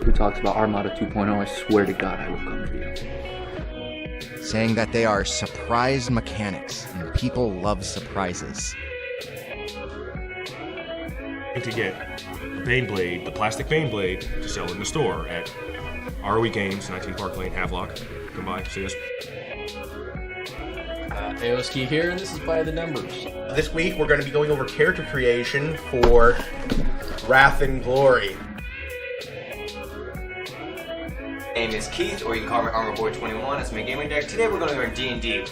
who talks about Armada 2.0, I swear to God I will come for you. Saying that they are surprise mechanics, and people love surprises. To get a Baneblade, the plastic Baneblade, to sell in the store at ROE Games, 19 Park Lane, Havelock. Come by, see us. Aoski here, and this is By the Numbers. This week we're going to be going over character creation for Wrath and Glory. My name is Keith, or you can call me Armorboy21. That's my gaming deck. Today we're going to learn D&D.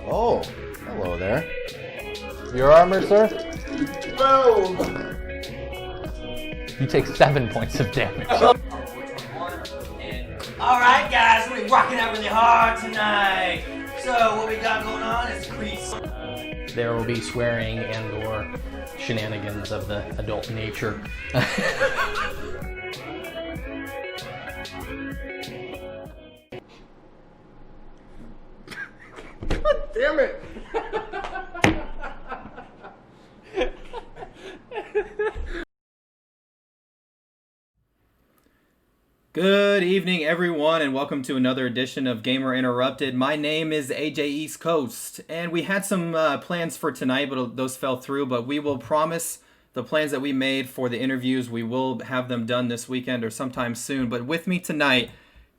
Oh, hello there. Your armor, sir? Boom! You take 7 points of damage. Alright guys, we're rocking out really hard tonight. So what we got going on is Crease. There will be swearing and or shenanigans of the adult nature. Damn it! Good evening, everyone, and welcome to another edition of Gamer Interrupted. My name is AJ East Coast, and we had some plans for tonight, but those fell through. But we will promise the plans that we made for the interviews, we will have them done this weekend or sometime soon. But with me tonight,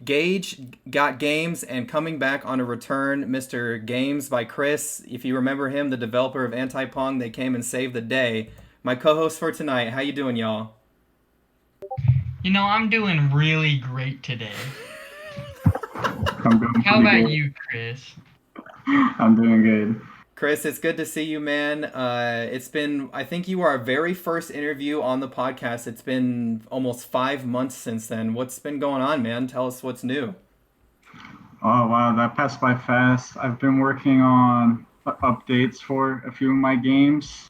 Gage got games, and coming back on a return, Mr. Games by Chris. If you remember him, the developer of Anti-Pong, they came and saved the day. My co-host for tonight, how you doing, y'all? You know, I'm doing really great today. I'm doing How about good. you, Chris? I'm doing good. Chris, it's good to see you, man. It's been, I think you were our very first interview on the podcast. It's been almost 5 months since then. What's been going on, man? Tell us what's new. Oh, wow, that passed by fast. I've been working on updates for a few of my games.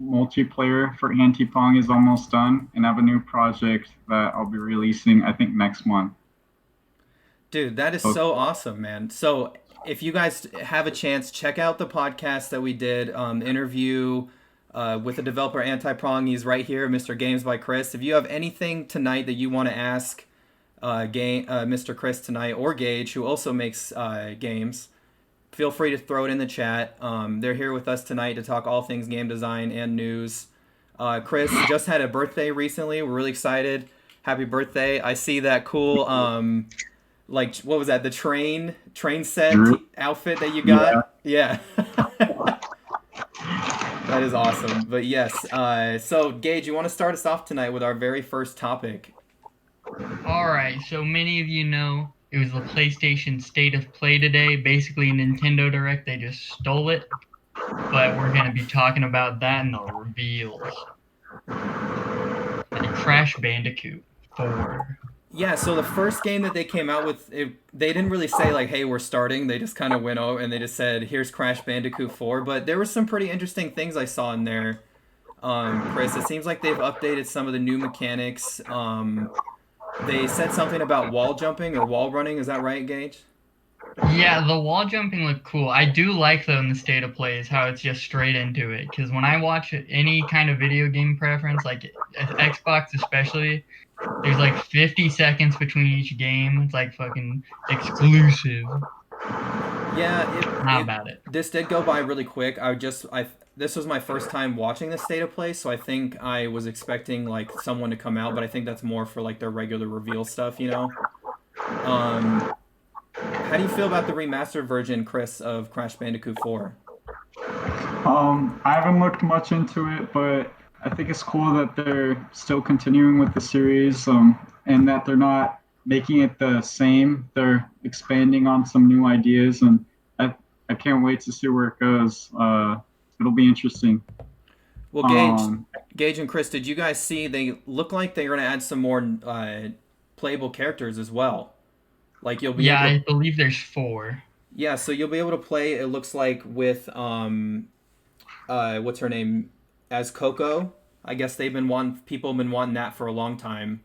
Multiplayer for Anti-Pong is almost done, and I have a new project that I'll be releasing, I think, next month. Dude, that is so awesome, man. So if you guys have a chance, check out the podcast that we did, interview with the developer Anti-Pong. He's right here, Mr. Games by Chris. If you have anything tonight that you want to ask Mr. Chris tonight, or Gage, who also makes games, feel free to throw it in the chat. They're here with us tonight to talk all things game design and news. Chris just had a birthday recently. We're really excited. Happy birthday. I see that cool, like, what was that? The train set outfit that you got? Yeah. That is awesome. But yes, so Gage, you want to start us off tonight with our very first topic? Alright, so many of you know it was the PlayStation State of Play today. Basically, Nintendo Direct, they just stole it. But we're going to be talking about that in the reveals. And Crash Bandicoot 4. Yeah, so the first game that they came out with, they didn't really say, like, hey, we're starting. They just kind of went over and they just said, here's Crash Bandicoot 4. But there were some pretty interesting things I saw in there, Chris. It seems like they've updated some of the new mechanics. They said something about wall jumping or wall running. Is that right, Gage? Yeah, the wall jumping looked cool. I do like, though, in the State of Play is how it's just straight into it. Because when I watch any kind of video game preference, like Xbox especially, there's like 50 seconds between each game. It's like fucking exclusive. Yeah, How about it? This did go by really quick. This was my first time watching the State of Play, so I think I was expecting like someone to come out, but I think that's more for like their regular reveal stuff, you know. How do you feel about the remastered version, Chris, of Crash Bandicoot 4? I haven't looked much into it, but I think it's cool that they're still continuing with the series, and that they're not making it the same. They're expanding on some new ideas, and I can't wait to see where it goes. It'll be interesting. Well, Gage and Chris, did you guys see they look like they're going to add some more playable characters as well? Like you'll be I believe there's 4. Yeah, so you'll be able to play, it looks like, with what's her name, as Coco. I guess people have been wanting that for a long time.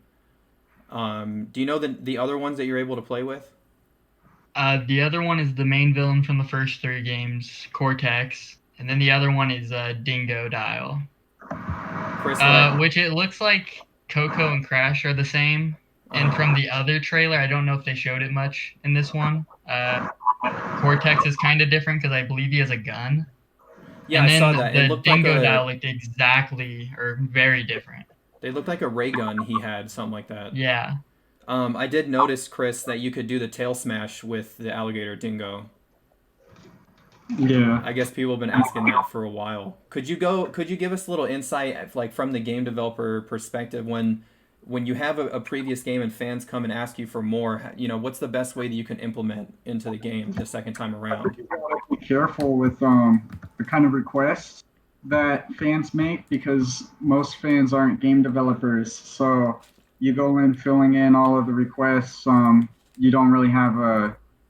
Do you know the other ones that you're able to play with? The other one is the main villain from the first 3 games, Cortex, and then the other one is Dingo Dial. Chris, which it looks like Coco and Crash are the same. And from the other trailer, I don't know if they showed it much in this one. Cortex is kind of different because I believe he has a gun. Yeah, and I then saw that. It the looked like Dingo a. Dial looked exactly or very different. They looked like a ray gun he had, something like that. Yeah. I did notice, Chris, that you could do the tail smash with the alligator dingo. Yeah. I guess people have been asking that for a while. Could you give us a little insight, like from the game developer perspective, when you have a previous game and fans come and ask you for more, what's the best way that you can implement into the game the second time around? You gotta be careful with the kind of requests that fans make, because most fans aren't game developers. So you go in filling in all of the requests. You don't really have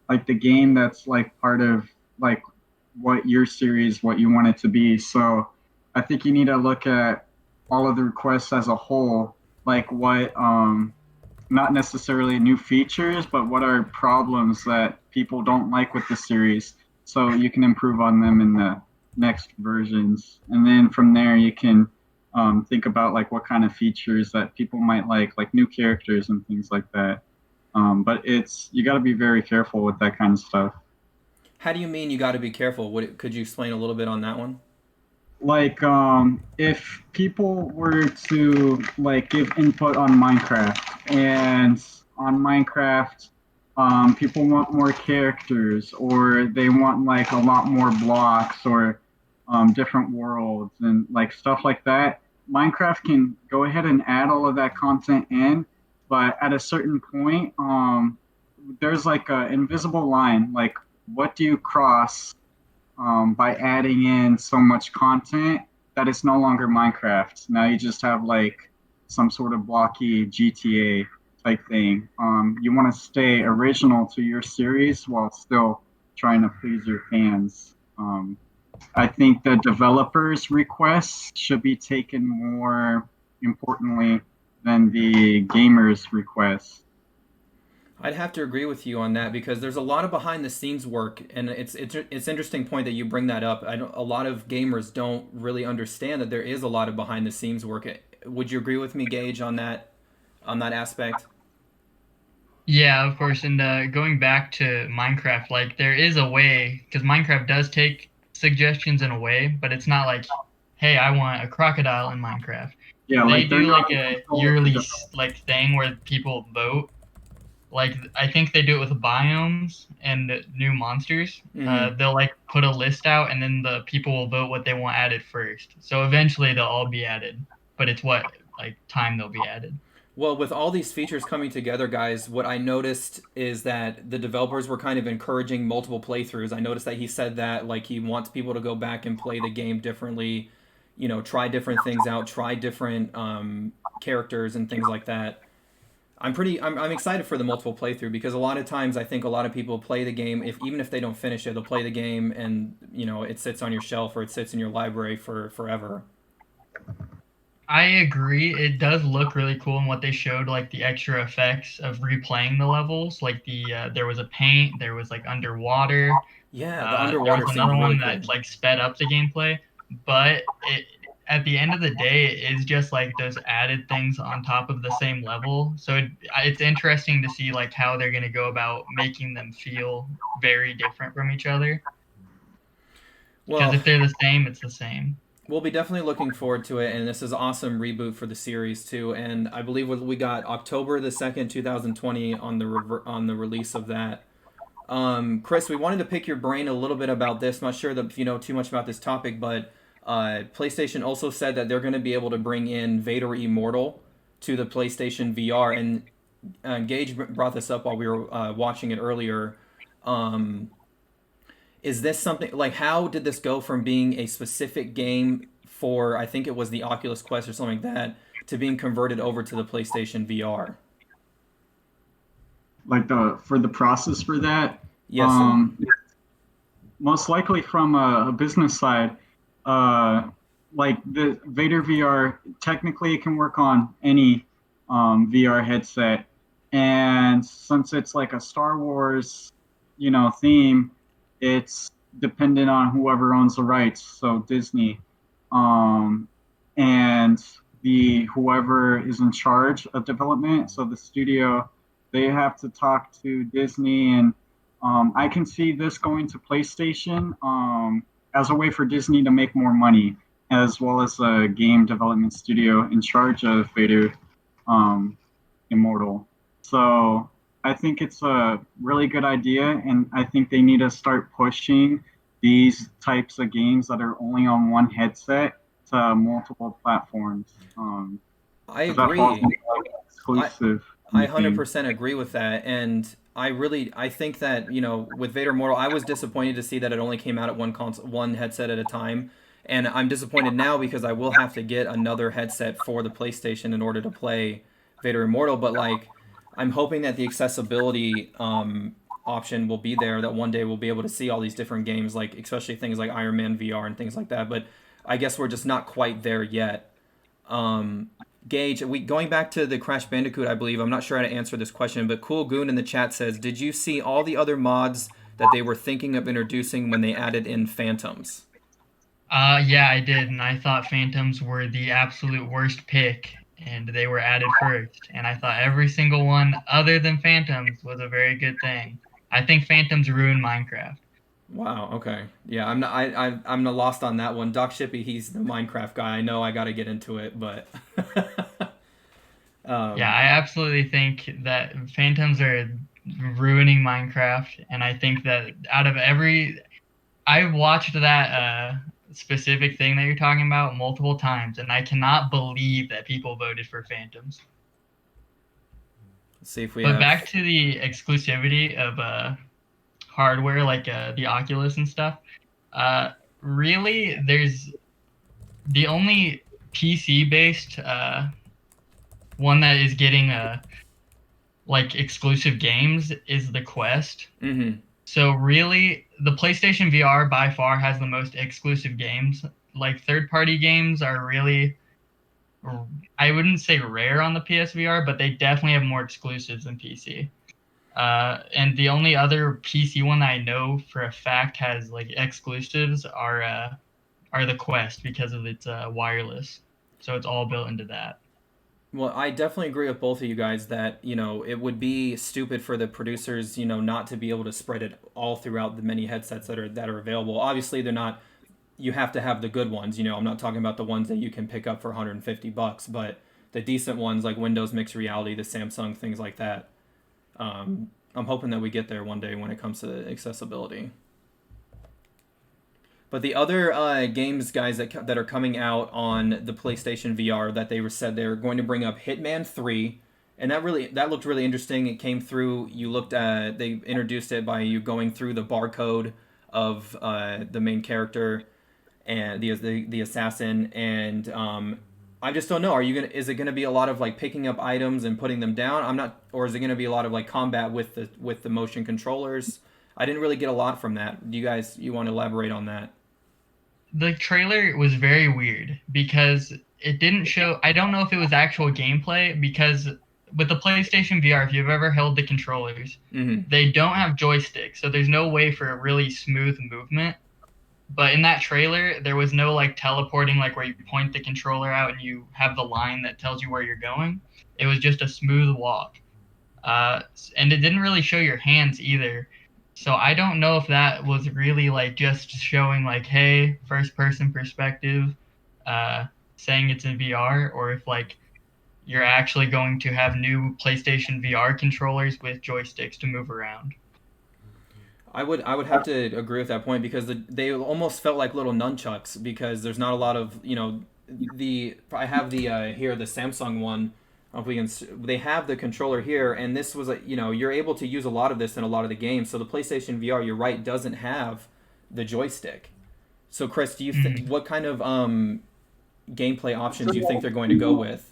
the game that's like part of like what your series, what you want it to be. So I think you need to look at all of the requests as a whole, like what not necessarily new features, but what are problems that people don't like with the series, so you can improve on them in the next versions. And then from there you can think about like what kind of features that people might like new characters and things like that. But you got to be very careful with that kind of stuff. How do you mean you got to be careful? Could you explain a little bit on that one? Like if people were to like give input on Minecraft, and on Minecraft people want more characters, or they want like a lot more blocks, or different worlds and like stuff like that, Minecraft can go ahead and add all of that content in, but at a certain point there's like an invisible line, like what do you cross by adding in so much content that it's no longer Minecraft. Now you just have like some sort of blocky GTA type thing. You want to stay original to your series while still trying to please your fans. I think the developers' requests should be taken more importantly than the gamers' requests. I'd have to agree with you on that, because there's a lot of behind the scenes work, and it's interesting point that you bring that up. A lot of gamers don't really understand that there is a lot of behind the scenes work. Would you agree with me, Gage, on that aspect? Yeah, of course. And going back to Minecraft, like there is a way, because Minecraft does take suggestions in a way, but it's not like, hey, I want a crocodile in Minecraft. Yeah, they like do like a yearly like thing where people vote. Like I think they do it with biomes and new monsters. Mm-hmm. They'll like put a list out, and then the people will vote what they want added first. So eventually they'll all be added, but it's what like time they'll be added. Well, with all these features coming together, guys, what I noticed is that the developers were kind of encouraging multiple playthroughs. I noticed that he said that like he wants people to go back and play the game differently, try different things out, try different characters and things like that. I'm excited for the multiple playthrough, because a lot of times I think a lot of people play the game, even if they don't finish it, they'll play the game and it sits on your shelf or it sits in your library for forever. I agree. It does look really cool in what they showed, like the extra effects of replaying the levels. Like there was a paint, there was like underwater. Yeah, the underwater. There was another one that like sped up the gameplay, but at the end of the day, it is just like those added things on top of the same level. So it's interesting to see like how they're going to go about making them feel very different from each other. Because if they're the same, it's the same. We'll be definitely looking forward to it, and this is an awesome reboot for the series too. And I believe we got October the 2nd, 2020 on the release of that. Chris, we wanted to pick your brain a little bit about this. I'm not sure if you know too much about this topic, but PlayStation also said that they're going to be able to bring in Vader Immortal to the PlayStation VR, and Gage brought this up while we were watching it earlier. Is this something like, how did this go from being a specific game for, I think it was the Oculus Quest or something like that, to being converted over to the PlayStation VR? Like for the process for that? Yes. Most likely from a business side. Like the Vader VR, technically it can work on any VR headset, and since it's like a Star Wars, theme, it's dependent on whoever owns the rights, so Disney. And the whoever is in charge of development, so the studio, they have to talk to Disney, and I can see this going to PlayStation as a way for Disney to make more money, as well as a game development studio in charge of Vader Immortal. So I think it's a really good idea, and I think they need to start pushing these types of games that are only on one headset to multiple platforms. I 'cause that agree. falls into, like, exclusive. I 100% agree with that, and I think that, you know, with Vader Immortal, I was disappointed to see that it only came out at one headset at a time, and I'm disappointed now because I will have to get another headset for the PlayStation in order to play Vader Immortal. But like, I'm hoping that the accessibility option will be there, that one day we'll be able to see all these different games, like especially things like Iron Man VR and things like that. But I guess we're just not quite there yet. Gage, going back to the Crash Bandicoot, I believe, I'm not sure how to answer this question, but Cool Goon in the chat says, did you see all the other mods that they were thinking of introducing when they added in Phantoms? Yeah, I did, and I thought Phantoms were the absolute worst pick, and they were added first. And I thought every single one other than Phantoms was a very good thing. I think Phantoms ruined Minecraft. Wow. Okay. Yeah, I'm not. I'm not lost on that one. Doc Shippy, he's the Minecraft guy. I know I got to get into it, but. Yeah, I absolutely think that Phantoms are ruining Minecraft, and I think that out of I watched that specific thing that you're talking about multiple times, and I cannot believe that people voted for Phantoms. Let's see if we. But back to the exclusivity of hardware like the Oculus and stuff. Really, there's the only PC-based one that is getting like exclusive games is the Quest. Mm-hmm. So really, the PlayStation VR by far has the most exclusive games. Like third-party games are really, I wouldn't say rare on the PSVR, but they definitely have more exclusives than PC. And the only other PC one that I know for a fact has like exclusives are the Quest because of its wireless. So it's all built into that. Well, I definitely agree with both of you guys that, you know, it would be stupid for the producers, you know, not to be able to spread it all throughout the many headsets that are available. Obviously, they're not. You have to have the good ones. You know, I'm not talking about the ones that you can pick up for $150, but the decent ones like Windows Mixed Reality, the Samsung, things like that. I'm hoping that we get there one day when it comes to accessibility. But the other games, guys, that are coming out on the PlayStation VR that they said they're going to bring up Hitman 3, and that looked really interesting. It came through. They introduced it by you going through the barcode of the main character and the assassin, and I just don't know. Is it gonna be a lot of like picking up items and putting them down? I'm not, or is it gonna be a lot of like combat with the motion controllers? I didn't really get a lot from that. Do you want to elaborate on that? The trailer was very weird because it didn't show. I don't know if it was actual gameplay because with the PlayStation VR, if you've ever held the controllers, they don't have joysticks, so there's no way for a really smooth movement. But in that trailer, there was no like teleporting, like where you point the controller out and you have the line that tells you where you're going. It was just a smooth walk, and it didn't really show your hands either. So I don't know if that was really like just showing like, hey, first person perspective, saying it's in VR, or if like you're actually going to have new PlayStation VR controllers with joysticks to move around. I would have to agree with that point because they almost felt like little nunchucks because there's not a lot of, you know, I have the here the Samsung one. They have the controller here, and this was you know, you're able to use a lot of this in a lot of the games. So the PlayStation VR, you're right, doesn't have the joystick. So Chris, do you think what kind of gameplay options do you think they're going to go with?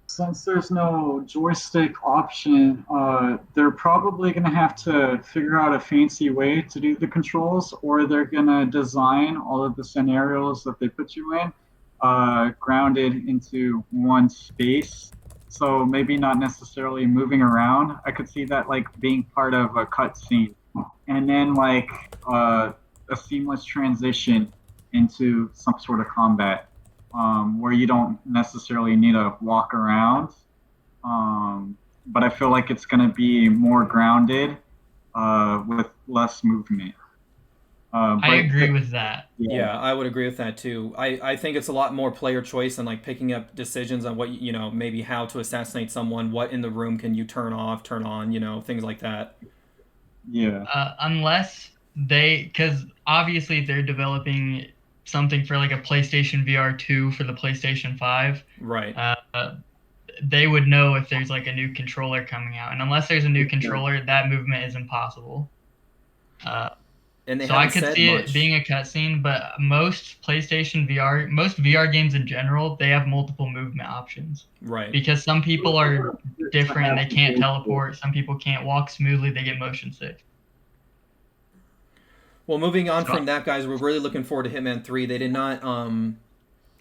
Since there's no joystick option, they're probably going to have to figure out a fancy way to do the controls, or they're going to design all of the scenarios that they put you in grounded into one space. So maybe not necessarily moving around. I could see that like being part of a cutscene, and then like a seamless transition into some sort of combat. where you don't necessarily need to walk around. But I feel like it's going to be more grounded with less movement. I agree with that. Yeah, I would agree with that too. I think it's a lot more player choice and like picking up decisions on what, maybe how to assassinate someone, what in the room can you turn off, turn on, things like that. Yeah. Unless because obviously they're developing something for like a PlayStation VR 2 for the PlayStation 5. Right. They would know if there's like a new controller coming out, and unless there's a new controller, that movement is impossible. And they so I haven't could said see much. it being a cutscene, but most VR games in general, they have multiple movement options. Right. Because some people are different, they can't teleport. Some people can't walk smoothly, they get motion sick. Well, moving on from that, guys, we're really looking forward to Hitman 3. They did not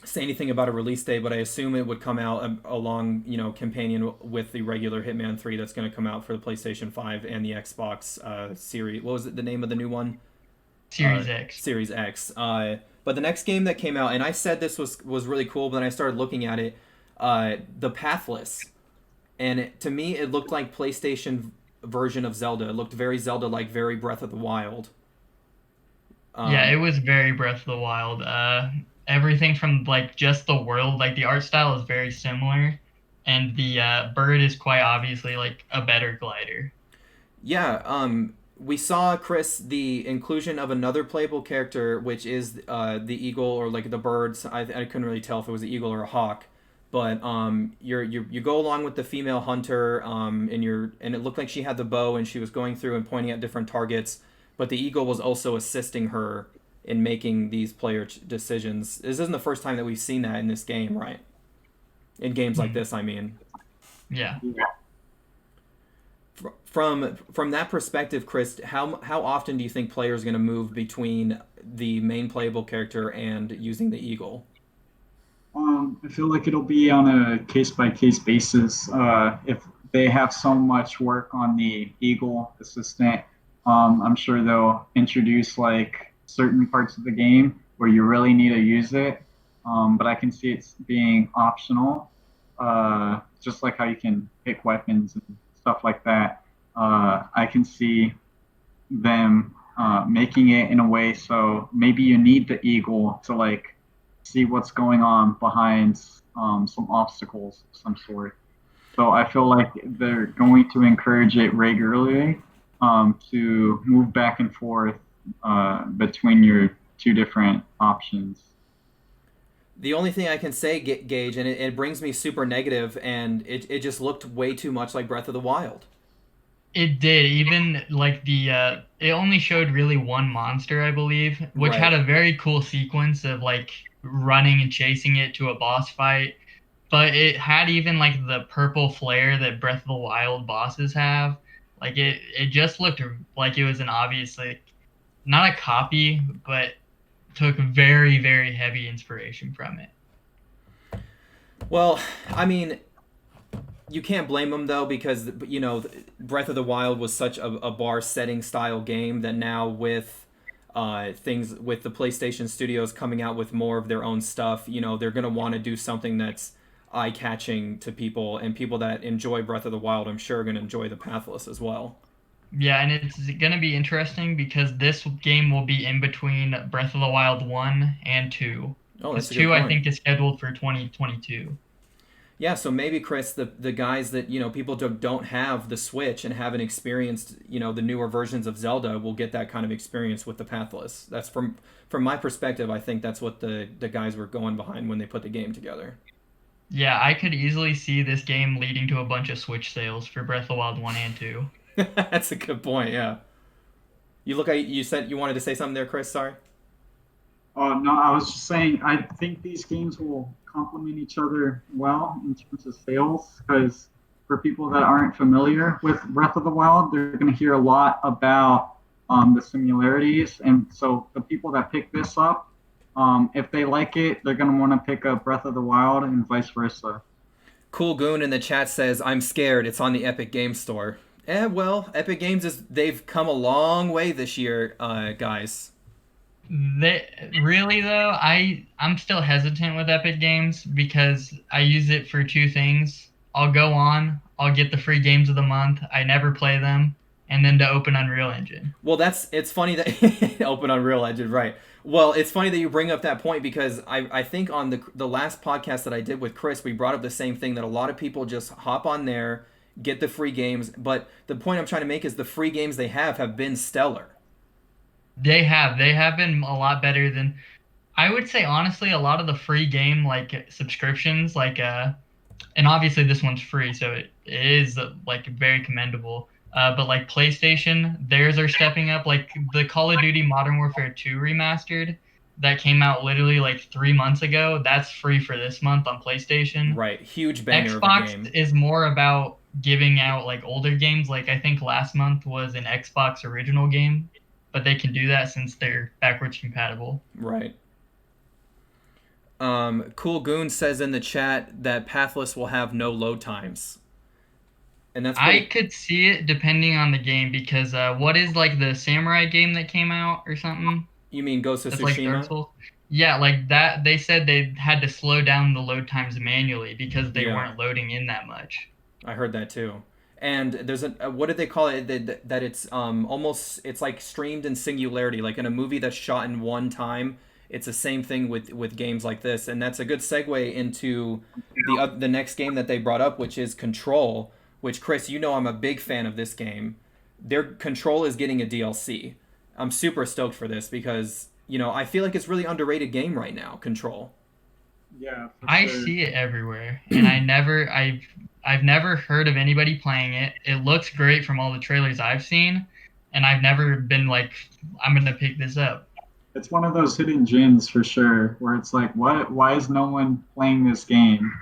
say anything about a release date, but I assume it would come out along, companion with the regular Hitman 3 that's going to come out for the PlayStation 5 and the Xbox Series. What was it, the name of the new one? Series X. Series X. But the next game that came out, and I said this was really cool, but then I started looking at it, The Pathless. And to me, it looked like PlayStation version of Zelda. It looked very Zelda-like, very Breath of the Wild. Yeah, it was very Breath of the Wild. Everything from like just the world, like the art style is very similar, and the bird is quite obviously like a better glider. Yeah, we saw, Chris, the inclusion of another playable character, which is the eagle, or like the birds. I couldn't really tell if it was an eagle or a hawk, but you go along with the female hunter, and it looked like she had the bow and she was going through and pointing at different targets. But the eagle was also assisting her in making these player decisions. This isn't the first time that we've seen that in this game, right? In games like this, I mean. Yeah. From that perspective, Chris, how often do you think players are going to move between the main playable character and using the eagle? I feel like it'll be on a case-by-case basis. If they have so much work on the eagle assistant, I'm sure they'll introduce like certain parts of the game where you really need to use it. But I can see it being optional, just like how you can pick weapons and stuff like that. I can see them making it in a way so maybe you need the eagle to like see what's going on behind some obstacles of some sort. So I feel like they're going to encourage it regularly, to move back and forth between your two different options. The only thing I can say, Gage, and it brings me super negative, and it just looked way too much like Breath of the Wild. It did. Even like it only showed really one monster, I believe, which had a very cool sequence of like running and chasing it to a boss fight. But it had even like the purple flare that Breath of the Wild bosses have. Like it just looked like it was an obviously not a copy, but took very, very heavy inspiration from it. Well, I mean, you can't blame them though, because Breath of the Wild was such a bar-setting style game that now with things with the PlayStation Studios coming out with more of their own stuff, they're gonna want to do something that's eye-catching to people, and people that enjoy Breath of the Wild, I'm sure, are gonna enjoy The Pathless as well. Yeah, and it's gonna be interesting because this game will be in between Breath of the Wild 1 and 2. Oh, that's a good 2, point. I think, is scheduled for 2022. Yeah, so maybe, Chris, the guys that, people don't have the Switch and haven't experienced, the newer versions of Zelda will get that kind of experience with The Pathless. That's from my perspective, I think that's what the guys were going behind when they put the game together. Yeah, I could easily see this game leading to a bunch of Switch sales for Breath of the Wild 1 and 2. That's a good point, yeah. You said you wanted to say something there, Chris, sorry? Oh, no, I was just saying, I think these games will complement each other well in terms of sales, because for people that aren't familiar with Breath of the Wild, they're going to hear a lot about the similarities, and so the people that pick this up, if they like it, they're going to want to pick up Breath of the Wild and vice versa. Cool Goon in the chat says, I'm scared, it's on the Epic Games Store. Well, Epic Games they've come a long way this year, guys. Really though, I'm still hesitant with Epic Games because I use it for two things. I'll go on, I'll get the free games of the month. I never play them, and then to open Unreal Engine. Well, it's funny that open Unreal Engine, right? Well, it's funny that you bring up that point because I think on the last podcast that I did with Chris, we brought up the same thing that a lot of people just hop on there, get the free games, but the point I'm trying to make is the free games they have been stellar. They have been a lot better than I would say honestly a lot of the free game like subscriptions like and obviously this one's free so it is like very commendable. But like PlayStation, theirs are stepping up. Like the Call of Duty Modern Warfare 2 remastered that came out literally like 3 months ago. That's free for this month on PlayStation. Right, huge banger Xbox of a game. is more about giving out like older games. Like I think last month was an Xbox original game, but they can do that since they're backwards compatible. Right. Cool Goon says in the chat that Pathless will have no load times. And that's I could see it depending on the game because what is like the samurai game that came out or something? You mean Ghost of That's like Tsushima? Dark Souls? Yeah, like that. They said they had to slow down the load times manually because they Yeah. weren't loading in that much. I heard that too. And there's a what did they call it? That it's almost it's like streamed in singularity, like in a movie that's shot in one time. It's the same thing with games like this, and that's a good segue into the next game that they brought up, which is Control. Which Chris, you know, I'm a big fan of this game. Their Control is getting a DLC. I'm super stoked for this because you know I feel like it's really underrated game right now. Control. Yeah, I see it everywhere, and I've never heard of anybody playing it. It looks great from all the trailers I've seen, and I've never been like, I'm gonna pick this up. It's one of those hidden gems for sure, where it's like, what? Why is no one playing this game?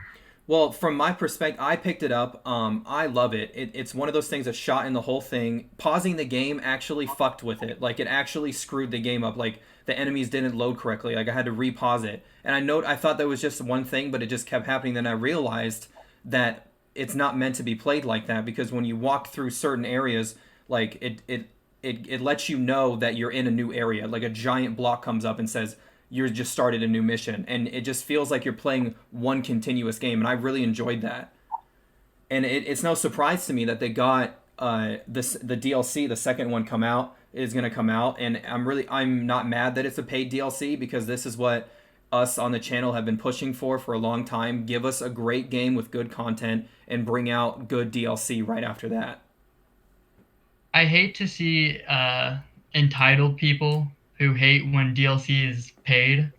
Well, from my perspective, I picked it up. I love it. It's one of those things that shot in the whole thing. Pausing the game actually fucked with it. Like, it actually screwed the game up. Like, the enemies didn't load correctly. Like, I had to repause it. And I thought that was just one thing, but it just kept happening. Then I realized that it's not meant to be played like that because when you walk through certain areas, like, it lets you know that you're in a new area. Like, a giant block comes up and says, you're just started a new mission, and it just feels like you're playing one continuous game, and I really enjoyed that. And it's no surprise to me that they got the DLC, the second one is gonna come out, and I'm not mad that it's a paid DLC because this is what us on the channel have been pushing for a long time. Give us a great game with good content and bring out good DLC right after that. I hate to see entitled people who hate when DLC is paid.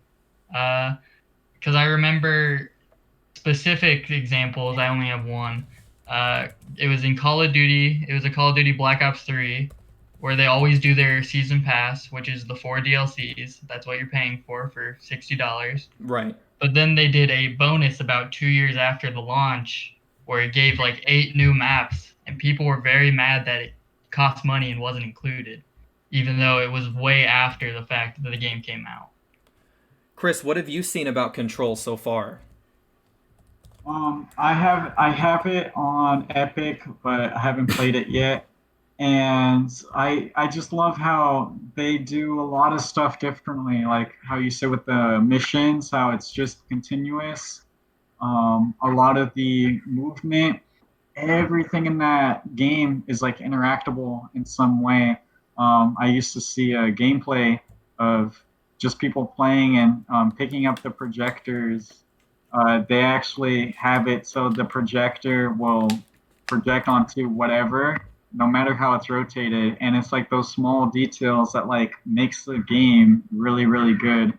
Because I remember specific examples, I only have one. It was in Call of Duty, it was a Call of Duty Black Ops 3, where they always do their season pass, which is the 4 DLCs. That's what you're paying for $60. Right. But then they did a bonus about 2 years after the launch, where it gave like 8 new maps, and people were very mad that it cost money and wasn't included, even though it was way after the fact that the game came out. Chris, what have you seen about Control so far? I have it on Epic, but I haven't played it yet. And I just love how they do a lot of stuff differently, like how you say with the missions, how it's just continuous. A lot of the movement, everything in that game is like interactable in some way. I used to see a gameplay of just people playing and picking up the projectors. They actually have it so the projector will project onto whatever, no matter how it's rotated. And it's like those small details that like makes the game really, really good.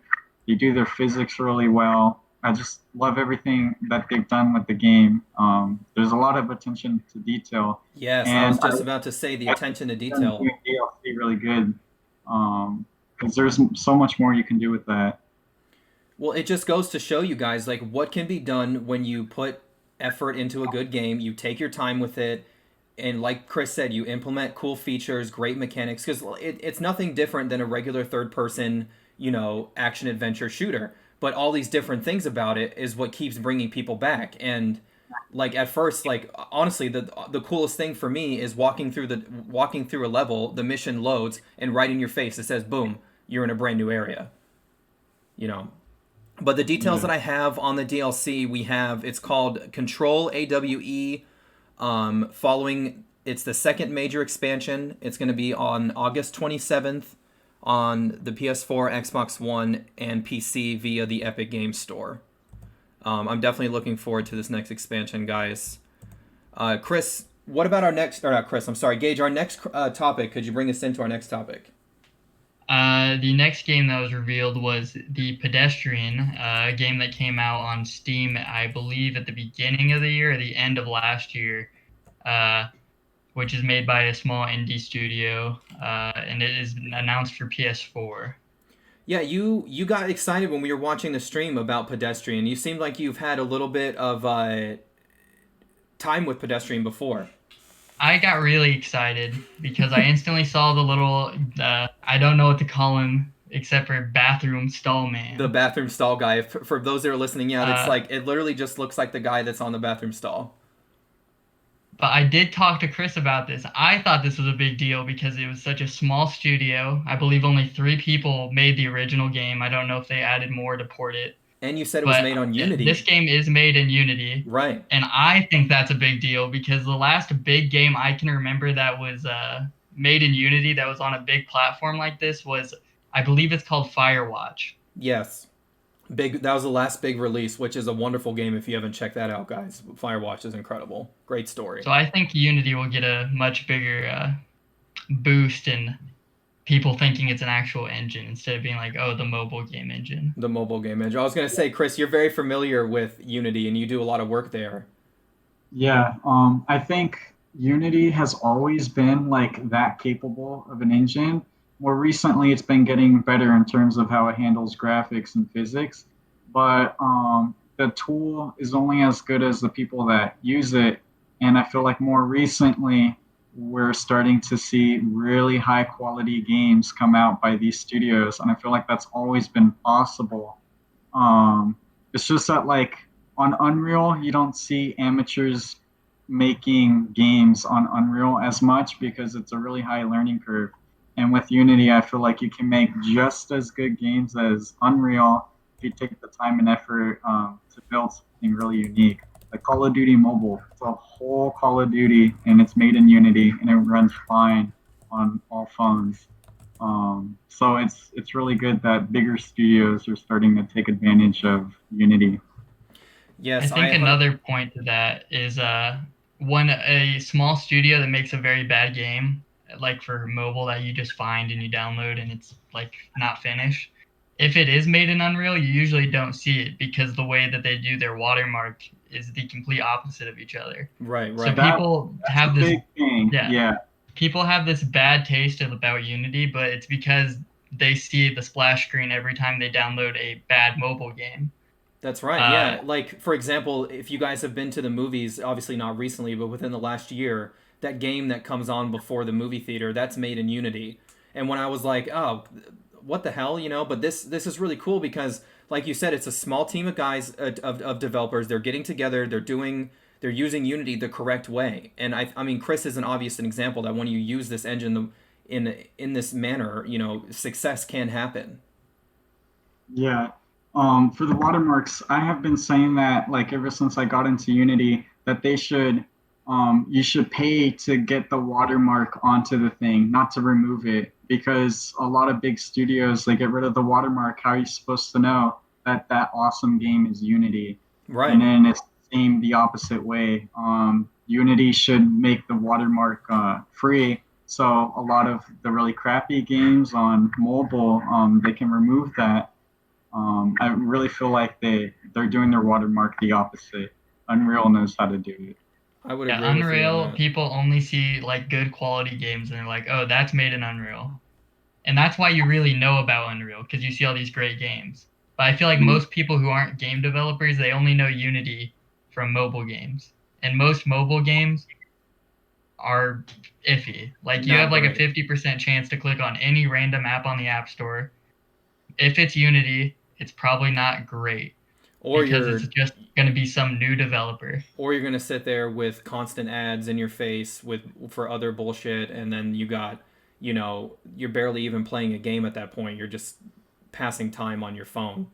They do their physics really well. I just love everything that they've done with the game. There's a lot of attention to detail. Yes, and I was just about to say the attention to detail. DLC really good, because there's so much more you can do with that. Well, it just goes to show you guys like what can be done when you put effort into a good game. You take your time with it, and like Chris said, you implement cool features, great mechanics. Because it's nothing different than a regular third-person, action adventure shooter. But all these different things about it is what keeps bringing people back. And like at first, like honestly, the coolest thing for me is walking through a level, the mission loads, and right in your face it says, "Boom, you're in a brand new area. You know. But the details that I have on the DLC, it's called Control AWE. It's the second major expansion. It's going to be on August 27th on the PS4, Xbox One, and PC via the Epic Games Store. I'm definitely looking forward to this next expansion, guys. Chris, what about our next... Or not Chris, I'm sorry. Gage, our next topic. Could you bring us into our next topic? The next game that was revealed was the Pedestrian, a game that came out on Steam, I believe, at the beginning of the year or the end of last year, which is made by a small indie studio, and it is announced for PS4. Yeah, you got excited when we were watching the stream about Pedestrian. You seemed like you've had a little bit of time with Pedestrian before. I got really excited because I instantly saw the little, I don't know what to call him except for bathroom stall man. The bathroom stall guy. For those that are listening out, it's like, it literally just looks like the guy that's on the bathroom stall. But I did talk to Chris about this. I thought this was a big deal because it was such a small studio. I believe only 3 people made the original game. I don't know if they added more to port it. And you said it was made on Unity. This game is made in Unity. Right. And I think that's a big deal because the last big game I can remember that was made in Unity that was on a big platform like this was, I believe it's called Firewatch. Yes. That was the last big release, which is a wonderful game if you haven't checked that out, guys. Firewatch is incredible. Great story. So I think Unity will get a much bigger boost in people thinking it's an actual engine instead of being like, oh, the mobile game engine. The mobile game engine. I was going to say, Chris, you're very familiar with Unity and you do a lot of work there. Yeah, I think Unity has always been like that capable of an engine. More recently, it's been getting better in terms of how it handles graphics and physics, but the tool is only as good as the people that use it. And I feel like more recently, we're starting to see really high quality games come out by these studios. And I feel like that's always been possible. It's just that like on Unreal, you don't see amateurs making games on Unreal as much because it's a really high learning curve. And with Unity, I feel like you can make just as good games as Unreal if you take the time and effort to build something really unique. Like Call of Duty Mobile, it's a whole Call of Duty, and it's made in Unity, and it runs fine on all phones. So it's really good that bigger studios are starting to take advantage of Unity. Yes, I think another point to that is when a small studio that makes a very bad game, like for mobile that you just find and you download and it's like not finished. If it is made in Unreal, you usually don't see it because the way that they do their watermark is the complete opposite of each other. Right. So people have this big thing. Yeah. People have this bad taste about Unity, but it's because they see the splash screen every time they download a bad mobile game. That's right. Yeah. Like, for example, if you guys have been to the movies, obviously not recently, but within the last year, that game that comes on before the movie theater, that's made in Unity. And when I was like, oh, what the hell, but this is really cool because, like you said, it's a small team of guys, of developers. They're getting together. They're using Unity the correct way. And I mean, Chris is an obvious example that when you use this engine in this manner, success can happen. Yeah. For the watermarks, I have been saying that like ever since I got into Unity that they should. You should pay to get the watermark onto the thing, not to remove it, because a lot of big studios, they get rid of the watermark. How are you supposed to know that awesome game is Unity? Right. And then it's the opposite way. Unity should make the watermark free, so a lot of the really crappy games on mobile, they can remove that. I really feel like they're doing their watermark the opposite. Unreal knows how to do it. I would agree Unreal, with you. people only see like good quality games and they're like, oh, that's made in Unreal. And that's why you really know about Unreal, because you see all these great games. But I feel like most people who aren't game developers, they only know Unity from mobile games. And most mobile games are iffy. Like you have like a 50% chance to click on any random app on the App Store. If it's Unity, it's probably not great. Or because it's just going to be some new developer. Or you're going to sit there with constant ads in your face for other bullshit, and then you got, you're barely even playing a game at that point. You're just passing time on your phone.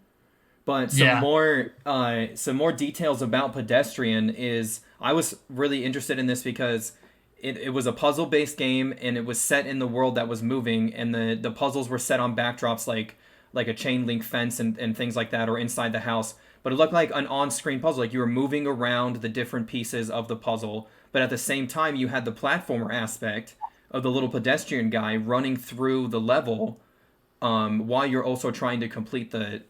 But some more details about Pedestrian is, I was really interested in this because it was a puzzle-based game, and it was set in the world that was moving, and the puzzles were set on backdrops like a chain link fence and things like that, or inside the house. But it looked like an on-screen puzzle, like you were moving around the different pieces of the puzzle. But at the same time, you had the platformer aspect of the little pedestrian guy running through the level while you're also trying to complete the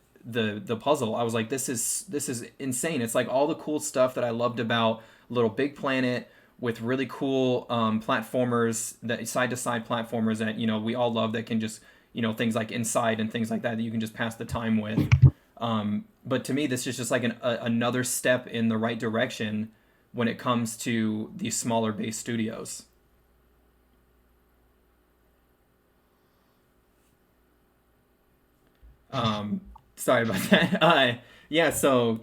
puzzle. I was like, this is insane. It's like all the cool stuff that I loved about Little Big Planet, with really cool platformers, that side-to-side platformers that we all love, that can just things like Inside and things like that you can just pass the time with. But to me, this is just like another step in the right direction when it comes to these smaller base studios. Sorry about that. Yeah, so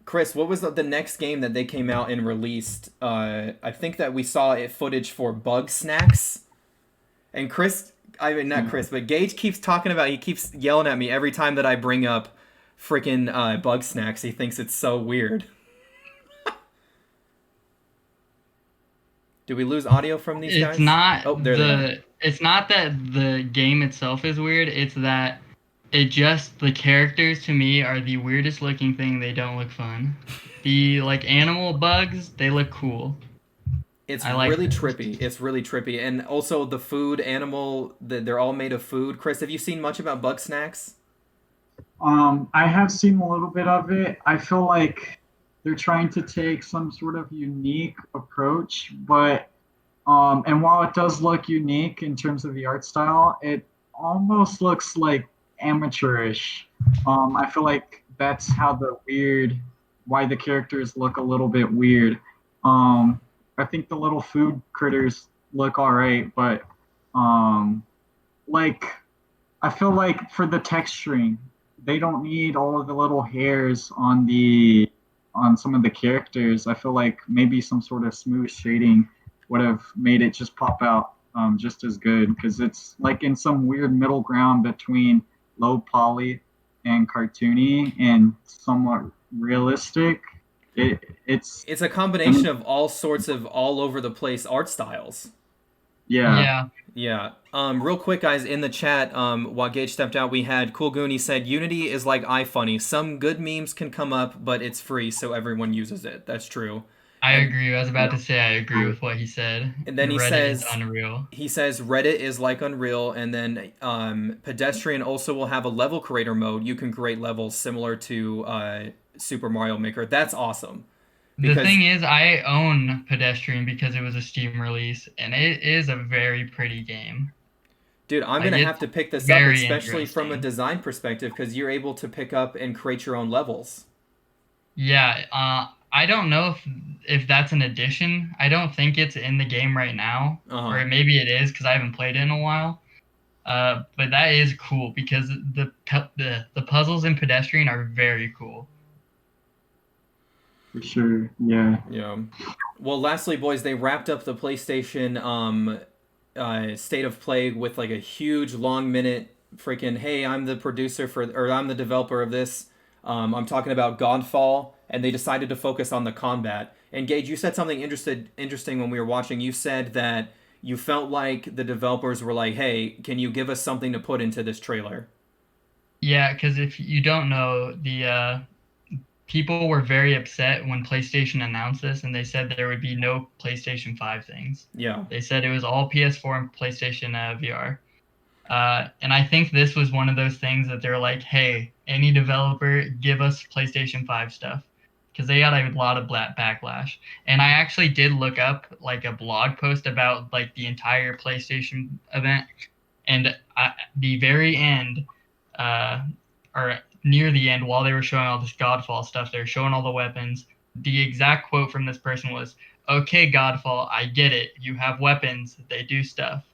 Chris, what was the next game that they came out and released? I think that we saw footage for Bug Snacks. And Chris, I mean, not Chris, but Gage keeps talking about, he keeps yelling at me every time that I bring up freaking Bug Snacks. He thinks it's so weird. Did we lose audio from these guys? It's not they it's not that the game itself is weird, it's that the characters to me are the weirdest looking thing. They don't look fun. The animal bugs, they look cool. It's really trippy. It's really trippy. And also the food animal, they're all made of food. Chris, have you seen much about Bug Snacks? I have seen a little bit of it. I feel like they're trying to take some sort of unique approach, but and while it does look unique in terms of the art style, it almost looks like amateurish. I feel like that's how why the characters look a little bit weird. I think the little food critters look alright, but I feel like for the texturing, they don't need all of the little hairs on some of the characters. I feel like maybe some sort of smooth shading would have made it just pop out just as good, because it's like in some weird middle ground between low poly and cartoony and somewhat realistic. It's a combination of all sorts of all over the place art styles. Yeah. Real quick, guys, in the chat, while Gage stepped out, we had Cool Goonie said, Unity is like iFunny. Some good memes can come up, but it's free, so everyone uses it. That's true. I agree. I was about to say I agree with what he said. And then Reddit says is Unreal. He says Reddit is like Unreal, and then Pedestrian also will have a level creator mode. You can create levels similar to Super Mario Maker. That's awesome. The thing is, I own Pedestrian because it was a Steam release, and it is a very pretty game. Dude, I'm going to have to pick this up, especially from a design perspective, because you're able to pick up and create your own levels. Yeah, I don't know if that's an addition. I don't think it's in the game right now, or maybe it is because I haven't played it in a while. But that is cool because the puzzles in Pedestrian are very cool. For sure, yeah. Well, lastly, boys, they wrapped up the PlayStation State of Play with like a huge long minute freaking, hey, I'm the producer I'm the developer of this. I'm talking about Godfall, and they decided to focus on the combat. And Gage, you said something interesting when we were watching. You said that you felt like the developers were like, hey, can you give us something to put into this trailer? Yeah, because if you don't know, the people were very upset when PlayStation announced this, and they said there would be no PlayStation 5 things. Yeah. They said it was all PS4 and PlayStation VR. And I think this was one of those things that they're like, hey, any developer, give us PlayStation 5 stuff. Because they got a lot of backlash. And I actually did look up like a blog post about like the entire PlayStation event. And at the very end, or near the end, while they were showing all this Godfall stuff, they were showing all the weapons. The exact quote from this person was, okay, Godfall, I get it. You have weapons. They do stuff.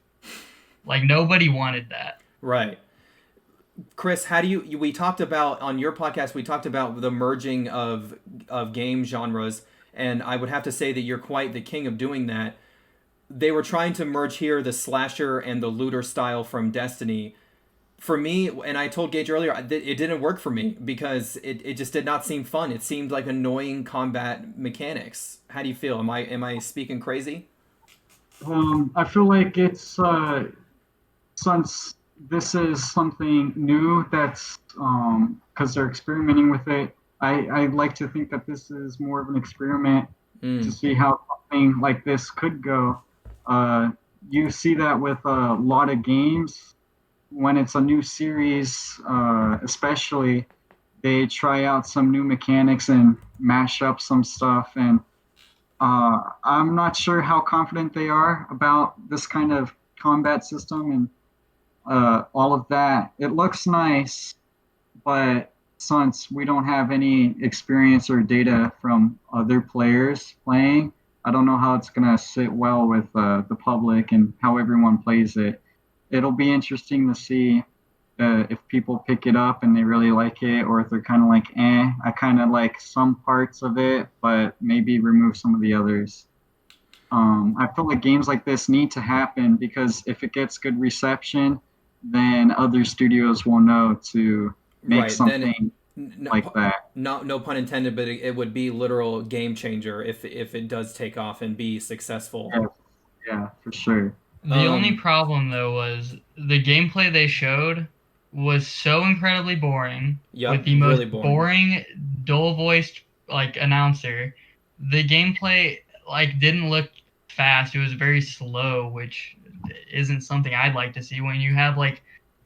Like, nobody wanted that. Right. Chris, how do we talked about, on your podcast, we talked about the merging of game genres, and I would have to say that you're quite the king of doing that. they were trying to merge here the slasher and the looter style from Destiny. For me, and I told Gage earlier, it didn't work for me because it just did not seem fun. It seemed like annoying combat mechanics. How do you feel? Am I speaking crazy? I feel like it's since this is something new that's because they're experimenting with it. I like to think that this is more of an experiment to see how something like this could go. You see that with a lot of games when it's a new series, especially they try out some new mechanics and mash up some stuff. And I'm not sure how confident they are about this kind of combat system and all of that. It looks nice, but since we don't have any experience or data from other players playing, I don't know how it's going to sit well with the public and how everyone plays it. It'll be interesting to see if people pick it up and they really like it, or if they're kind of like, I kind of like some parts of it, but maybe remove some of the others. I feel like games like this need to happen because if it gets good reception, then other studios will know to make something like that. No pun intended, but it would be literal game changer if it does take off and be successful. Yeah, for sure. The only problem though was the gameplay they showed was so incredibly boring. Yep, with the most really boring, dull-voiced announcer. The gameplay didn't look fast. It was very slow, which isn't something I'd like to see. When you have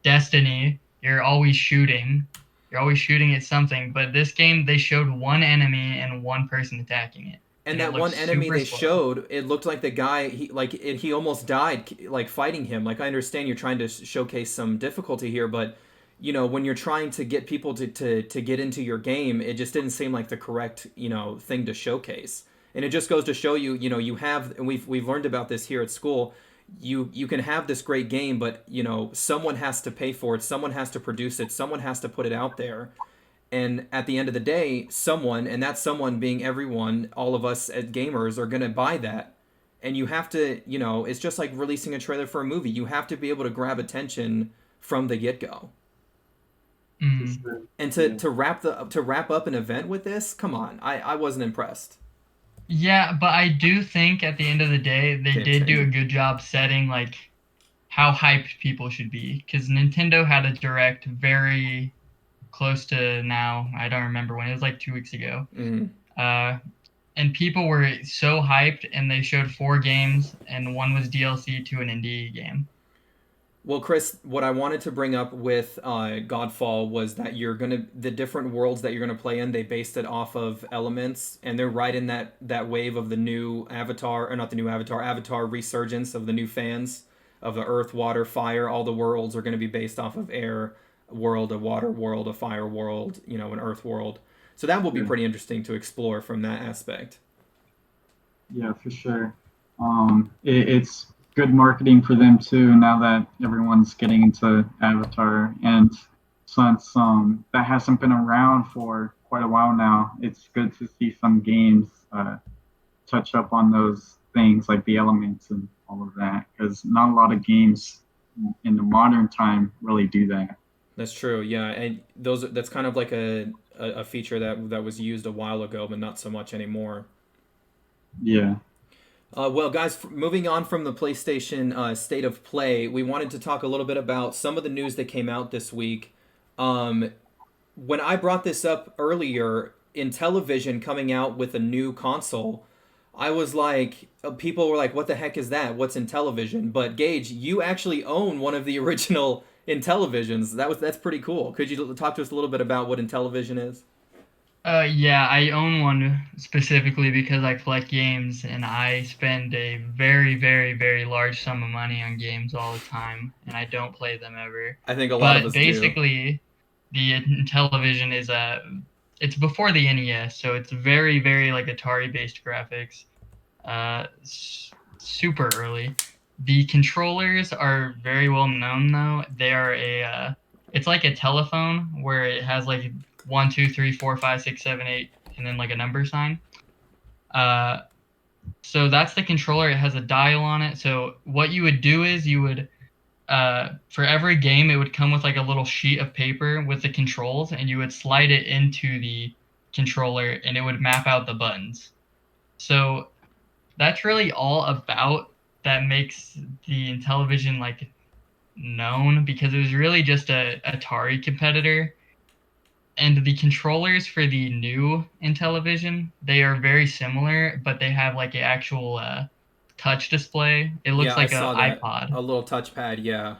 Destiny, you're always shooting. You're always shooting at something. But this game, they showed one enemy and one person attacking it. And that one enemy they showed, it looked like the guy, he almost died, fighting him. I understand you're trying to showcase some difficulty here, but, when you're trying to get people to get into your game, it just didn't seem like the correct, thing to showcase. And it just goes to show you, you have, and we've learned about this here at school, you can have this great game, but, someone has to pay for it, someone has to produce it, someone has to put it out there. And at the end of the day, someone, and that someone being everyone, all of us as gamers, are going to buy that. And you have to, it's just like releasing a trailer for a movie. You have to be able to grab attention from the get-go. Mm. And to wrap up an event with this, come on, I wasn't impressed. Yeah, but I do think at the end of the day, they did do a good job setting how hyped people should be. Because Nintendo had a direct very close to now. I don't remember when. It was 2 weeks ago. Mm-hmm. And people were so hyped, and they showed 4 games, and one was DLC to an indie game. Well, Chris, what I wanted to bring up with Godfall was that the different worlds that you're gonna play in, they based it off of Elements, and they're right in that wave of the new Avatar, or not the new Avatar resurgence of the new fans of the Earth, Water, Fire. All the worlds are gonna be based off of Air world, a water world, a fire world, an earth world. So that will be pretty interesting to explore from that aspect. Yeah, for sure. It's good marketing for them too, now that everyone's getting into Avatar. And since that hasn't been around for quite a while now, it's good to see some games touch up on those things like the elements and all of that, because not a lot of games in the modern time really do that. That's true, yeah, and that's kind of like a feature that was used a while ago, but not so much anymore. Yeah. Well, guys, moving on from the PlayStation State of Play, we wanted to talk a little bit about some of the news that came out this week. When I brought this up earlier, Intellivision coming out with a new console, I was like, people were like, what the heck is that? What's Intellivision? But Gage, you actually own one of the original Intellivisions. That's pretty cool. Could you talk to us a little bit about what Intellivision is? Yeah, I own one specifically because I collect games, and I spend a very, very, very large sum of money on games all the time, and I don't play them ever. I think a lot of us do. But basically, the Intellivision is it's before the NES, so it's very, very Atari-based graphics. Super early. The controllers are very well known though. They are it's like a telephone where it has 1, 2, 3, 4, 5, 6, 7, 8, and then a number sign. So that's the controller. It has a dial on it. So what you would do is you would, for every game, it would come with like a little sheet of paper with the controls, and you would slide it into the controller, and it would map out the buttons. So that's really all about that makes the Intellivision like known, because it was really just a Atari competitor. And the controllers for the new Intellivision, they are very similar, but they have like an actual touch display. It looks Yeah, like I an saw that. iPod. A little touchpad, yeah.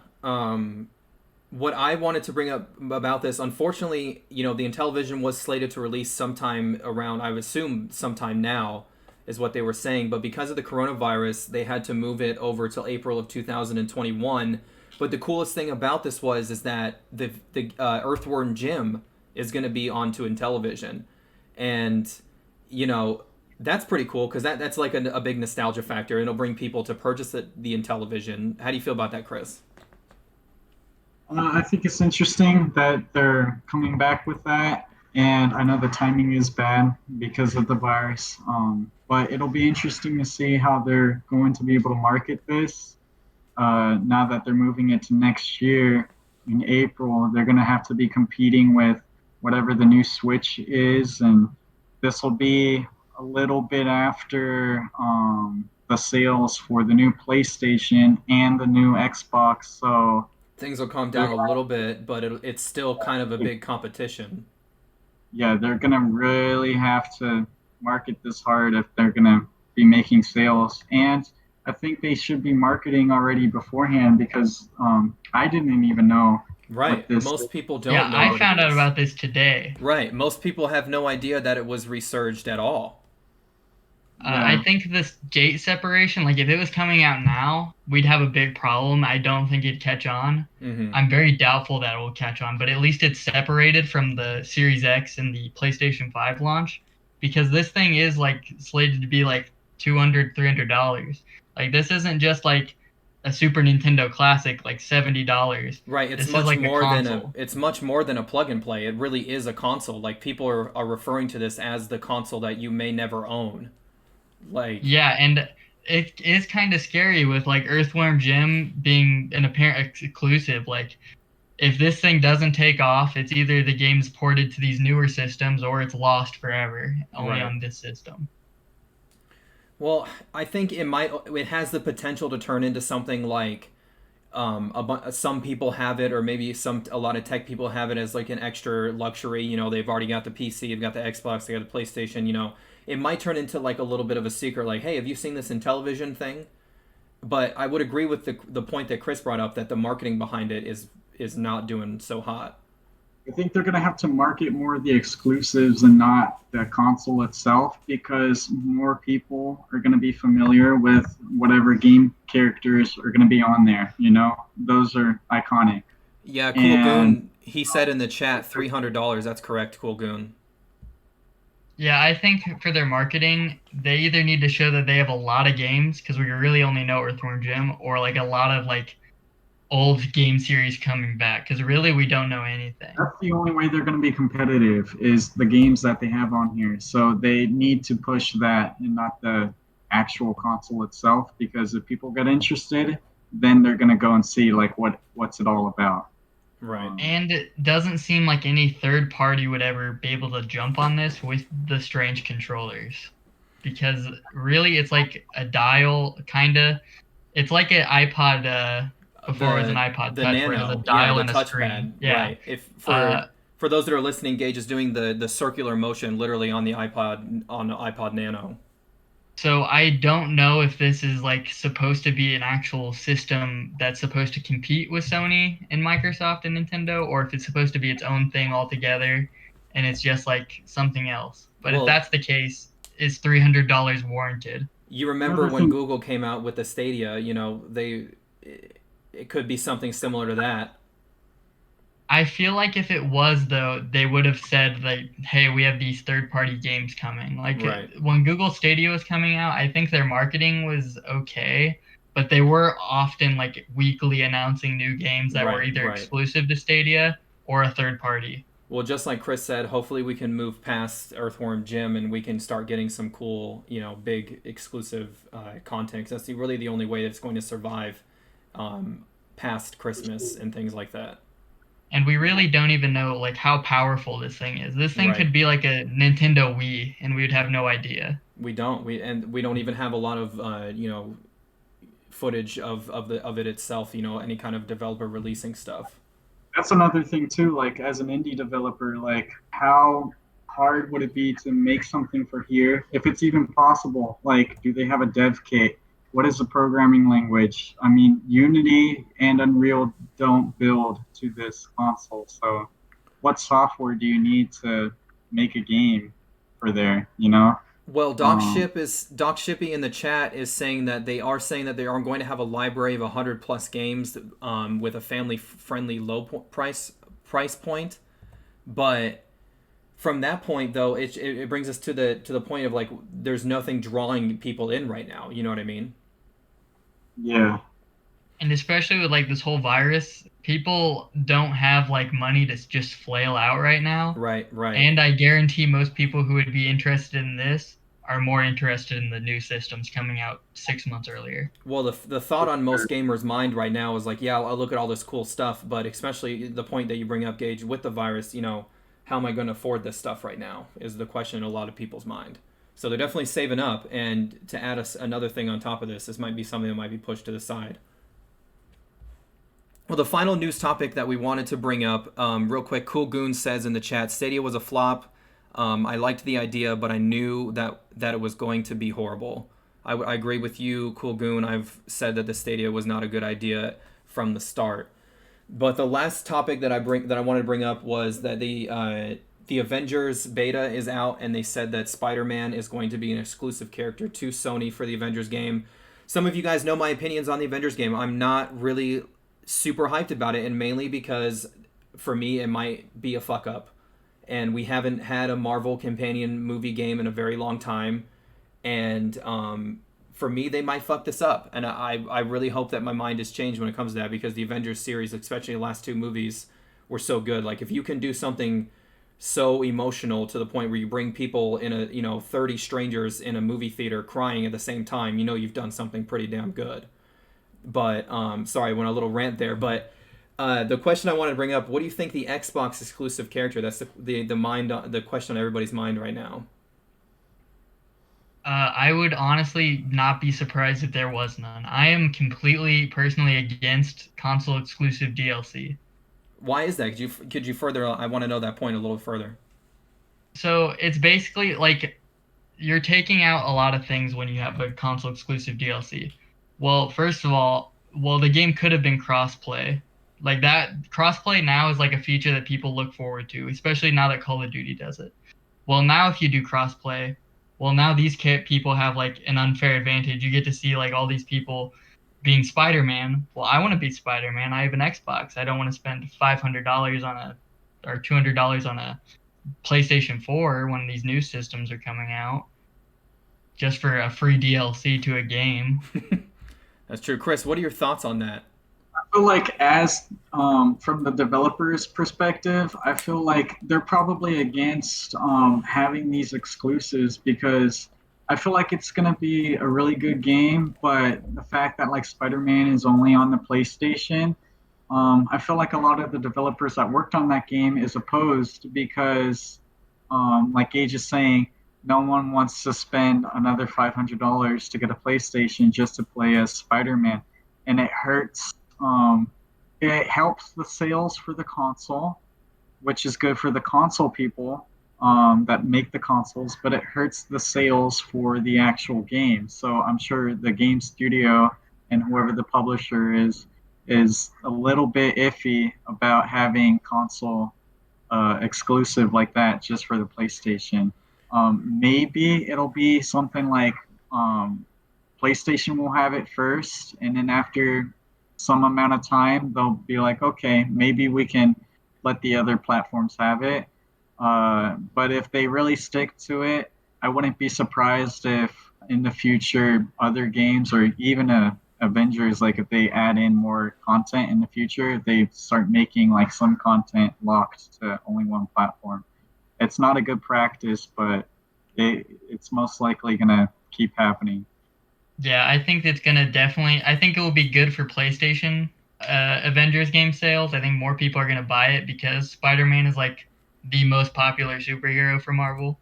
What I wanted to bring up about this, unfortunately, the Intellivision was slated to release sometime around, I would assume sometime now, is what they were saying. But because of the coronavirus, they had to move it over till April of 2021. But the coolest thing about this is that the Earthworm Jim is going to be onto Intellivision, and that's pretty cool because that's like a big nostalgia factor. It'll bring people to purchase the Intellivision. How do you feel about that, Chris? I think it's interesting that they're coming back with that, and I know the timing is bad because of the virus, but it'll be interesting to see how they're going to be able to market this. Now that they're moving it to next year in April, they're going to have to be competing with whatever the new Switch is, and this will be a little bit after the sales for the new PlayStation and the new Xbox, so things will calm down a little bit, but it's still kind of a big competition. Yeah, they're going to really have to market this hard if they're going to be making sales. And I think they should be marketing already beforehand, because I didn't even know. Right. Most people don't know. Yeah, I found out about this today. Right. Most people have no idea that it was resurged at all. I think this gate separation, like if it was coming out now, we'd have a big problem. I don't think it'd catch on. Mm-hmm. I'm very doubtful that it will catch on, but at least it's separated from the Series X and the PlayStation 5 launch, because this thing is like slated to be like $200, $300. Like this isn't just like a Super Nintendo Classic, like $70. Right, it's much more than a plug and play. It really is a console. Like people are referring to this as the console that you may never own. Like yeah, and it is kind of scary with like Earthworm Jim being an apparent exclusive. Like if this thing doesn't take off, it's either the game's ported to these newer systems or it's lost forever only on this system. Well, I think it has the potential to turn into something like some people have it, or maybe a lot of tech people have it as like an extra luxury. They've already got the PC, they've got the Xbox, they got the PlayStation. It might turn into like a little bit of a secret, like, hey, have you seen this Intellivision thing? But I would agree with the point that Chris brought up, that the marketing behind it is not doing so hot. I think they're going to have to market more of the exclusives and not the console itself, because more people are going to be familiar with whatever game characters are going to be on there. Those are iconic. Yeah, Cool Goon, he said in the chat $300. That's correct, Cool Goon. Yeah, I think for their marketing, they either need to show that they have a lot of games, because we really only know Earthworm Jim, or like a lot of like old game series coming back, because really we don't know anything. That's the only way they're going to be competitive, is the games that they have on here. So they need to push that and not the actual console itself, because if people get interested, then they're going to go and see like what's it all about. Right. And it doesn't seem like any third party would ever be able to jump on this with the strange controllers, because really it's like a dial, kinda. It's like an iPod before it was an iPod Touch, where it was a dial and a screen. Yeah. Right. For those that are listening, Gage is doing the circular motion literally on the iPod Nano. So I don't know if this is like supposed to be an actual system that's supposed to compete with Sony and Microsoft and Nintendo, or if it's supposed to be its own thing altogether and it's just like something else. But if that's the case, it's $300 warranted. You remember when Google came out with the Stadia, it could be something similar to that. I feel like if it was, though, they would have said, like, hey, we have these third-party games coming. Like, when Google Stadia was coming out, I think their marketing was okay, but they were often, like, weekly announcing new games that were either exclusive to Stadia or a third party. Well, just like Chris said, hopefully we can move past Earthworm Jim and we can start getting some cool, big exclusive content. 'Cause that's really the only way that it's going to survive past Christmas and things like that. And we really don't even know like how powerful this thing is. This thing Right. could be like a Nintendo Wii, and we would have no idea. We don't. We don't even have a lot of footage of it itself. Any kind of developer releasing stuff. That's another thing too. Like as an indie developer, like how hard would it be to make something for here, if it's even possible? Like, do they have a dev kit? What is the programming language? I mean, Unity and Unreal don't build to this console. So, what software do you need to make a game for there? Well, Doc Shippy in the chat is saying that they are going to have a library of 100+ games with a family-friendly low price point. But from that point, though, it brings us to the point of like there's nothing drawing people in right now. You know what I mean? Yeah. And especially with like this whole virus, people don't have like money to just flail out right now. Right. And I guarantee most people who would be interested in this are more interested in the new systems coming out 6 months earlier. Well, the thought on most gamers' mind right now is like, yeah, I'll look at all this cool stuff, but especially the point that you bring up, Gage, with the virus, how am I going to afford this stuff right now is the question in a lot of people's mind. So they're definitely saving up, and to add another thing on top of this might be something that might be pushed to the side. Well, the final news topic that we wanted to bring up, real quick, Cool Goon says in the chat, Stadia was a flop. I liked the idea, but I knew that it was going to be horrible. I agree with you, Cool Goon. I've said that the Stadia was not a good idea from the start. But the last topic that I wanted to bring up was that the Avengers beta is out, and they said that Spider-Man is going to be an exclusive character to Sony for the Avengers game. Some of you guys know my opinions on the Avengers game. I'm not really super hyped about it, and mainly because for me it might be a fuck up. And we haven't had a Marvel companion movie game in a very long time. And for me, they might fuck this up. And I really hope that my mind has changed when it comes to that, because the Avengers series, especially the last 2 movies, were so good. Like, if you can do something so emotional to the point where you bring people in 30 strangers in a movie theater crying at the same time, you've done something pretty damn good. But, sorry, I went a little rant there. But the question I wanted to bring up, what do you think the Xbox exclusive character, that's the question on everybody's mind right now? I would honestly not be surprised if there was none. I am completely, personally against console exclusive DLC. Why is that? Could you further? I want to know that point a little further. So it's basically like you're taking out a lot of things when you have a console exclusive DLC. Well, first of all, the game could have been cross-play. Like that cross-play now is like a feature that people look forward to, especially now that Call of Duty does it. Well, now if you do cross-play, now these people have like an unfair advantage. You get to see like all these people being Spider-Man. Well, I want to be Spider-Man. I have an Xbox. I don't want to spend $500 or $200 on a PlayStation 4 when these new systems are coming out, just for a free DLC to a game. That's true. Chris, what are your thoughts on that? I feel like as from the developer's perspective, I feel like they're probably against having these exclusives, because I feel like it's going to be a really good game, but the fact that like Spider-Man is only on the PlayStation, I feel like a lot of the developers that worked on that game is opposed, because like Gage is saying, no one wants to spend another $500 to get a PlayStation just to play as Spider-Man. And it hurts. It helps the sales for the console, which is good for the console people that make the consoles, but it hurts the sales for the actual game. So I'm sure the game studio and whoever the publisher is a little bit iffy about having console exclusive like that just for the PlayStation. Maybe it'll be something like PlayStation will have it first, and then after some amount of time, they'll be like, okay, maybe we can let the other platforms have it. But if they really stick to it, I wouldn't be surprised if in the future other games or even a Avengers, like if they add in more content in the future, they start making like some content locked to only one platform. It's not a good practice, but it's most likely gonna keep happening. Yeah, I think it's gonna definitely. I think it will be good for PlayStation Avengers game sales. I think more people are gonna buy it because Spider-Man is like the most popular superhero for Marvel.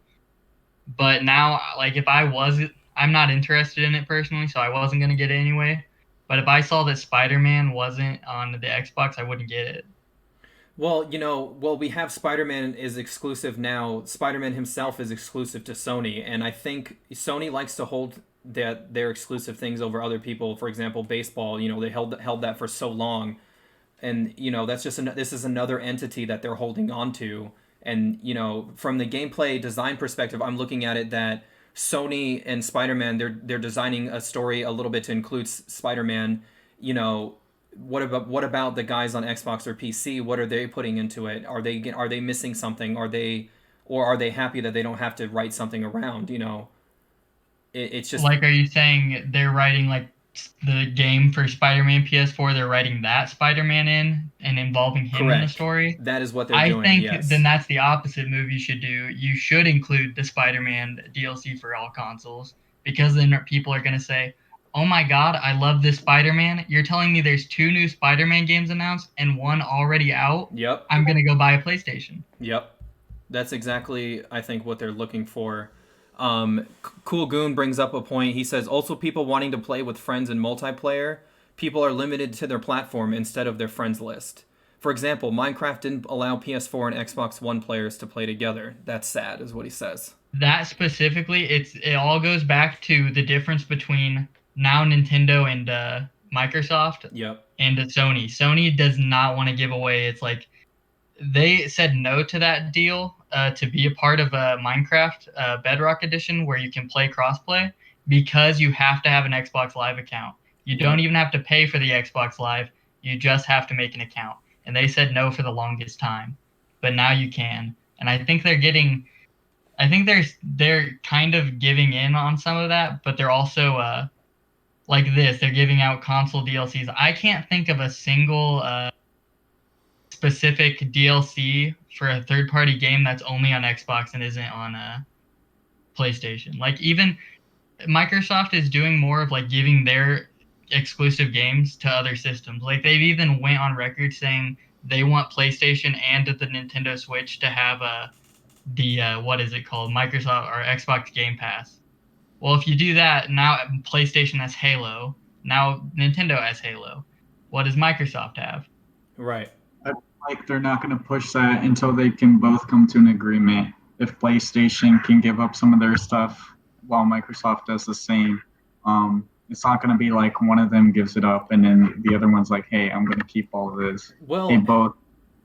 But now, like, if I'm not interested in it personally, so I wasn't gonna get it anyway. But if I saw that Spider-Man wasn't on the Xbox, I wouldn't get it. Well, we have Spider-Man is exclusive now. Spider-Man himself is exclusive to Sony, and I think Sony likes to hold their exclusive things over other people. For example, baseball. They held that for so long, and that's this is another entity that they're holding on to. And from the gameplay design perspective, I'm looking at it that Sony and Spider-Man, they're designing a story a little bit to include Spider-Man. What about the guys on Xbox or PC? What are they putting into it? Are they missing something? Are they happy that they don't have to write something around? It's just like, are you saying they're writing like the game for Spider-Man PS4? They're writing that Spider-Man in and involving him in the correct. story. That is what they're I doing. think yes. then that's the opposite move you should do. You should include the Spider-Man DLC for all consoles, because then people are gonna say, "Oh my God, I love this Spider-Man. You're telling me there's 2 new Spider-Man games announced and 1 already out? Yep. I'm gonna go buy a PlayStation." Yep. That's exactly, I think, what they're looking for. Cool Goon brings up a point. He says, also people wanting to play with friends in multiplayer, people are limited to their platform instead of their friends list. For example, Minecraft didn't allow PS4 and Xbox One players to play together. That's sad, is what he says. That specifically, it all goes back to the difference between now Nintendo and Microsoft. Yep. And Sony. Sony does not want to give away. It's like they said no to that deal to be a part of a Minecraft Bedrock Edition where you can play crossplay, because you have to have an Xbox Live account. You don't even have to pay for the Xbox Live. You just have to make an account. And they said no for the longest time, but now you can. And I think they're kind of giving in on some of that, but they're also like this. They're giving out console DLCs. I can't think of a single specific DLC for a third-party game that's only on Xbox and isn't on PlayStation. Like, even Microsoft is doing more of like giving their exclusive games to other systems. Like, they've even went on record saying they want PlayStation and the Nintendo Switch to have what is it called, Microsoft or Xbox Game Pass. Well, if you do that, now PlayStation has Halo, now Nintendo has Halo. What does Microsoft have? Right. I feel like they're not going to push that until they can both come to an agreement. If PlayStation can give up some of their stuff while Microsoft does the same, it's not going to be like one of them gives it up and then the other one's like, hey, I'm going to keep all of this. Well, they both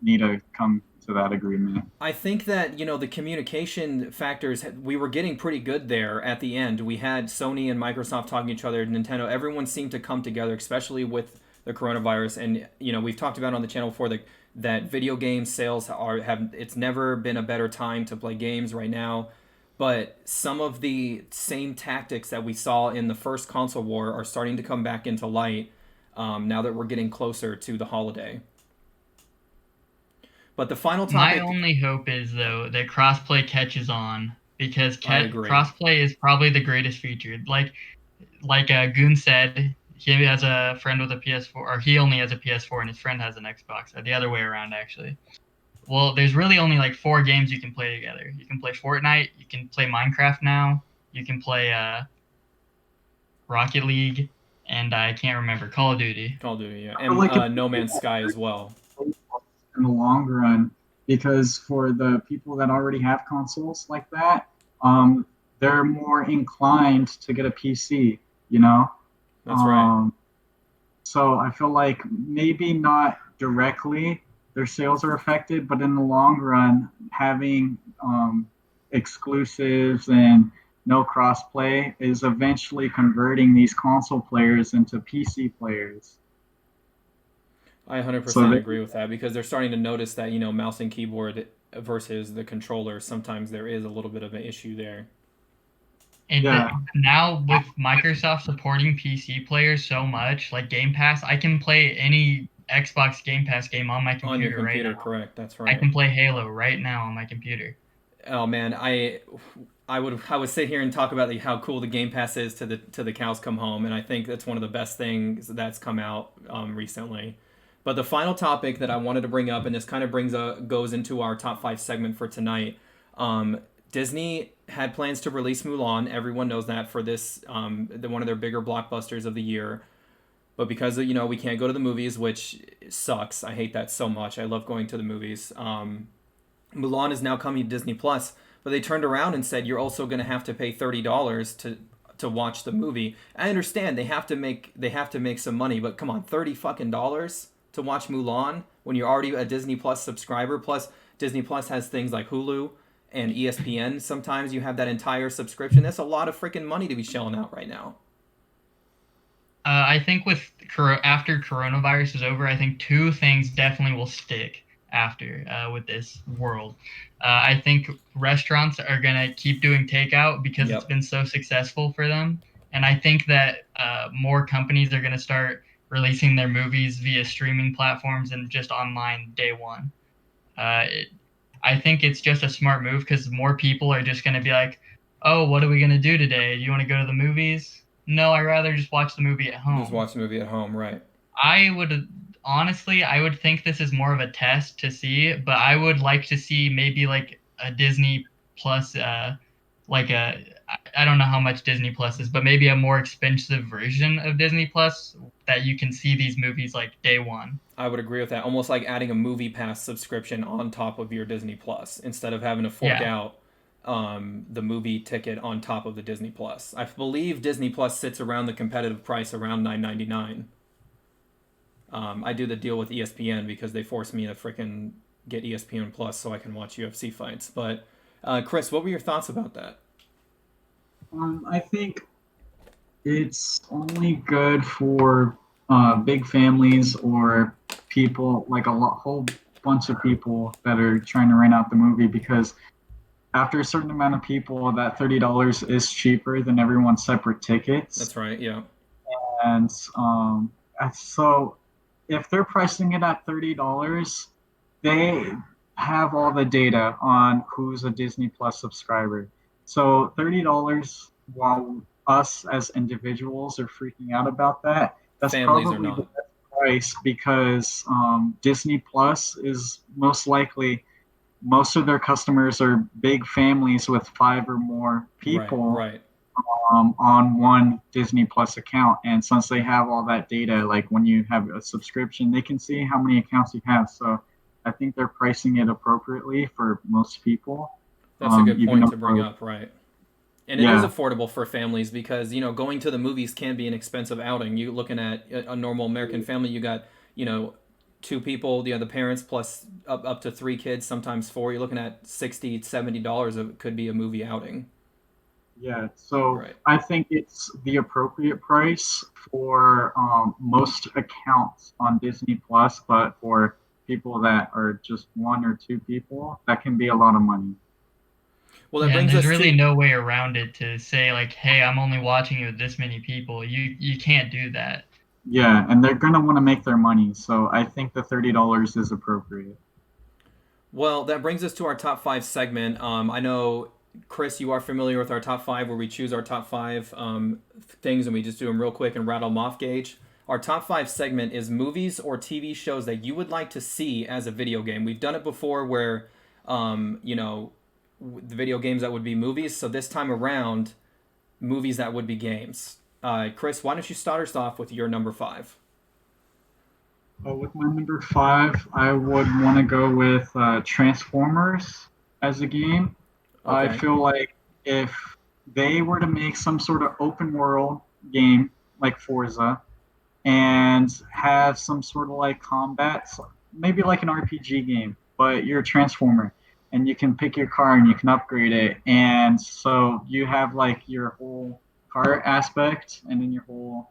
need to come to that agreement. I think that, the communication factors, we were getting pretty good there at the end. We had Sony and Microsoft talking to each other, Nintendo, everyone seemed to come together, especially with the coronavirus. And, we've talked about on the channel before that video game sales it's never been a better time to play games right now. But some of the same tactics that we saw in the first console war are starting to come back into light now that we're getting closer to the holiday. But the final topic... My only hope is, though, that crossplay catches on, because crossplay is probably the greatest feature. Like Goon said, he has a friend with a PS4, or he only has a PS4 and his friend has an Xbox, or the other way around, actually. Well, there's really only like 4 games you can play together. You can play Fortnite, you can play Minecraft now, you can play Rocket League, and I can't remember, Call of Duty. Call of Duty, yeah. And No Man's Sky as well. In the long run, because for the people that already have consoles like that, they're more inclined to get a PC, That's right. So I feel like maybe not directly their sales are affected, but in the long run, having exclusives and no crossplay is eventually converting these console players into PC players. I 100% agree with that, because they're starting to notice that, mouse and keyboard versus the controller, sometimes there is a little bit of an issue there. And Yeah. now with Microsoft supporting PC players so much, like Game Pass, I can play any Xbox Game Pass game on my computer, On your computer, right now. correct? That's I right. can play Halo right now on my computer. Oh man, I would sit here and talk about how cool the Game Pass is to the cows come home, and I think that's one of the best things that's come out recently. But the final topic that I wanted to bring up, and this kind of goes into our top 5 segment for tonight. Disney had plans to release Mulan. Everyone knows that for this one of their bigger blockbusters of the year. But because of, we can't go to the movies, which sucks. I hate that so much. I love going to the movies. Mulan is now coming to Disney Plus, but they turned around and said you're also going to have to pay $30 to watch the movie. I understand they have to make some money, but come on, $30 fucking dollars to watch Mulan when you're already a Disney Plus subscriber. Plus, Disney Plus has things like Hulu and ESPN. Sometimes you have that entire subscription. That's a lot of freaking money to be shelling out right now. I think after coronavirus is over, I think 2 things definitely will stick after with this world. I think restaurants are gonna keep doing takeout because it's been so successful for them, and I think that more companies are gonna start releasing their movies via streaming platforms and just online day one. I think it's just a smart move because more people are just gonna be like, "Oh, what are we gonna do today? Do you want to go to the movies?" No, I'd rather just watch the movie at home. Just watch the movie at home, right? I would think this is more of a test to see, but I would like to see maybe like a Disney Plus, I don't know how much Disney Plus is, but maybe a more expensive version of Disney Plus that you can see these movies like day one. I would agree with that. Almost like adding a Movie Pass subscription on top of your Disney Plus instead of having to fork out the movie ticket on top of the Disney Plus. I believe Disney Plus sits around the competitive price around $9.99. I do the deal with ESPN because they force me to frickin' get ESPN Plus so I can watch UFC fights. But Chris, what were your thoughts about that? I think it's only good for big families or people like whole bunch of people that are trying to rent out the movie, because after a certain amount of people, that $30 is cheaper than everyone's separate tickets. That's right, yeah. And so if they're pricing it at $30, they have all the data on who's a Disney Plus subscriber. So $30, while us as individuals are freaking out about that, that's Families probably are not. the best price, because Disney Plus is most likely, most of their customers are big families with 5 or more people. Right. On one Disney Plus account. And since they have all that data, like when you have a subscription, they can see how many accounts you have. So I think they're pricing it appropriately for most people. That's a good point to bring up, right? And it is affordable for families because, going to the movies can be an expensive outing. You're looking at a normal American family, you got, 2 people, the parents plus up to 3 kids, sometimes 4. You're looking at $60, $70 it could be a movie outing. Yeah, so I think it's the appropriate price for most accounts on Disney Plus, but for people that are just 1 or 2 people, that can be a lot of money. Well, that brings there's us really no way around it to say like, hey, I'm only watching it with this many people. You can't do that. Yeah, and they're gonna want to make their money, so I think the $30 is appropriate. Well, that brings us to our top 5 segment. I know, Chris, you are familiar with our top 5, where we choose our top 5 things and we just do them real quick and rattle them off, Gage. Our top 5 segment is movies or TV shows that you would like to see as a video game. We've done it before where, the video games that would be movies. So this time around, movies that would be games. Chris, why don't you start us off with your number 5? With my number 5, I would want to go with Transformers as a game. Okay. I feel like if they were to make some sort of open world game like Forza and have some sort of like combat, maybe like an RPG game, but you're a Transformer and you can pick your car and you can upgrade it. And so you have like your whole car aspect and then your whole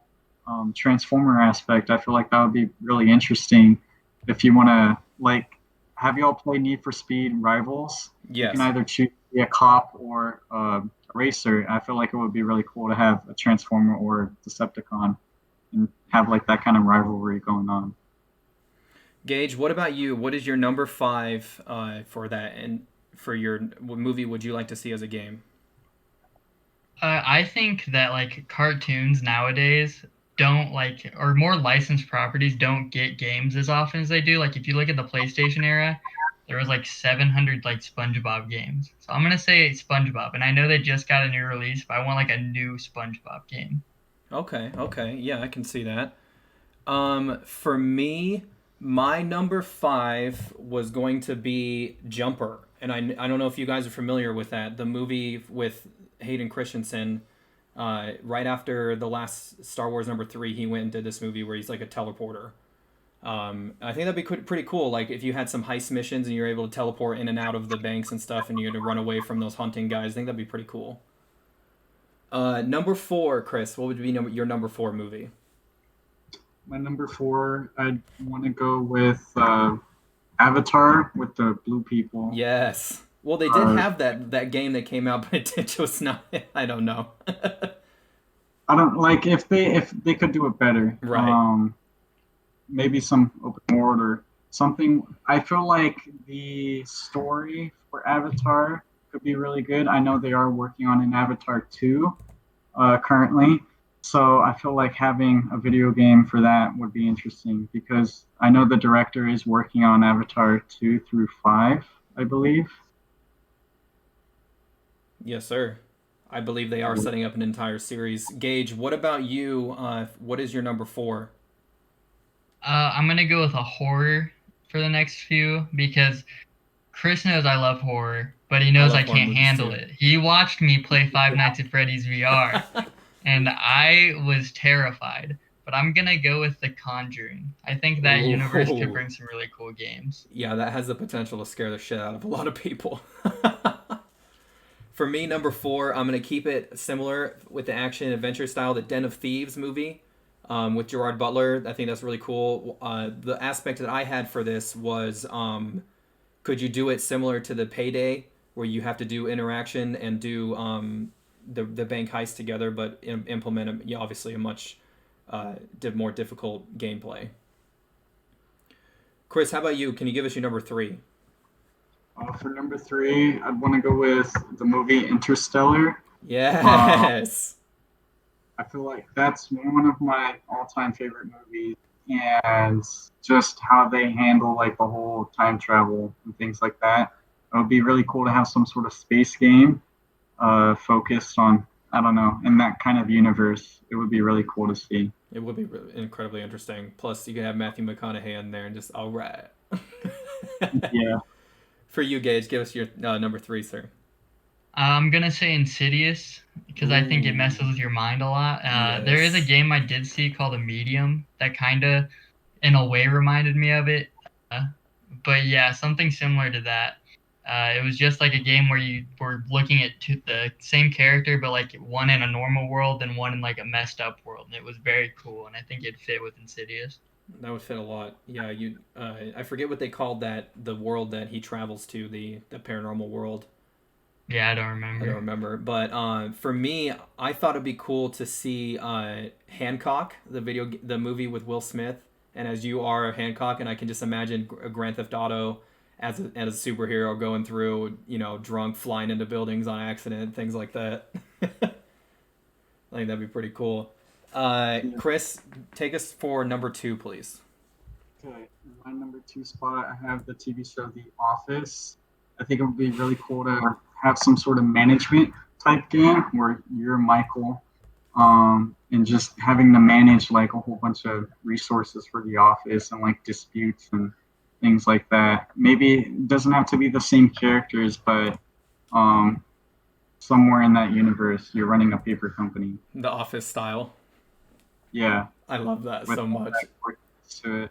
Transformer aspect. I feel like that would be really interesting if you want to, like, have you all played Need for Speed Rivals? Yes. You can either choose to be a cop or a racer, I feel like it would be really cool to have a Transformer or Decepticon and have like that kind of rivalry going on. Gage, what about you? What is your number 5 for that, and for your what movie would you like to see as a game? I think that like cartoons nowadays don't like, or more licensed properties don't get games as often as they do. Like if you look at the PlayStation era, there was like 700 like SpongeBob games. So I'm gonna say SpongeBob, and I know they just got a new release, but I want like a new SpongeBob game. Okay, yeah, I can see that. For me, my number 5 was going to be Jumper, and I don't know if you guys are familiar with that, the movie with Hayden Christensen. Right after the last Star Wars number 3, he went and did this movie where he's like a teleporter. I think that'd be pretty cool. Like if you had some heist missions and you're able to teleport in and out of the banks and stuff, and you had to run away from those hunting guys. I think that'd be pretty cool. Number 4, Chris, what would be your number 4 movie? My number 4, I'd want to go with Avatar with the blue people. Yes. Well, they did have that game that came out, but it just not. I don't know. I don't like if they could do it better. Right. Maybe some open world or something. I feel like the story for Avatar could be really good. I know they are working on an Avatar 2 currently. So I feel like having a video game for that would be interesting because I know the director is working on Avatar 2 through 5, I believe. Yes, sir. I believe they are setting up an entire series. Gage, what about you? What is your number 4? I'm gonna go with a horror for the next few because Chris knows I love horror, but he knows I can't handle it. He watched me play Five Nights at Freddy's VR, and I was terrified. But I'm gonna go with The Conjuring. I think that universe could bring some really cool games. Yeah, that has the potential to scare the shit out of a lot of people. For me, number 4, I'm going to keep it similar with the action adventure style, the Den of Thieves movie with Gerard Butler. I think that's really cool. The aspect that I had for this was, could you do it similar to the Payday, where you have to do interaction and do the bank heist together, but implement obviously a much more difficult gameplay. Chris, how about you? Can you give us your number 3? For number 3, I'd want to go with the movie Interstellar. Yes. I feel like that's one of my all-time favorite movies, and just how they handle like the whole time travel and things like that. It would be really cool to have some sort of space game focused on, I don't know, in that kind of universe. It would be really cool to see. It would be really incredibly interesting. Plus, you can have Matthew McConaughey in there and just, all right. Yeah. For you, Gage, give us your number 3, sir. I'm going to say Insidious because I think it messes with your mind a lot. Yes. There is a game I did see called A Medium that kind of, in a way, reminded me of it. But yeah, something similar to that. It was just like a game where you were looking at the same character, but like one in a normal world and one in like a messed up world. And it was very cool, and I think it fit with Insidious. That would fit a lot. Yeah, I forget what they called the world that he travels to, the paranormal world. Yeah, I don't remember. But for me, I thought it'd be cool to see Hancock, the movie with Will Smith, and as you are Hancock, and I can just imagine a Grand Theft Auto as a superhero going through, drunk, flying into buildings on accident, things like that. I think that'd be pretty cool. Chris, take us for number 2, please. Okay, in my number 2 spot, I have the TV show The Office. I think it would be really cool to have some sort of management type game where you're Michael, and just having to manage like a whole bunch of resources for the office and like disputes and things like that. Maybe it doesn't have to be the same characters, but somewhere in that universe, you're running a paper company. The Office style. Yeah. I love that so much. To it.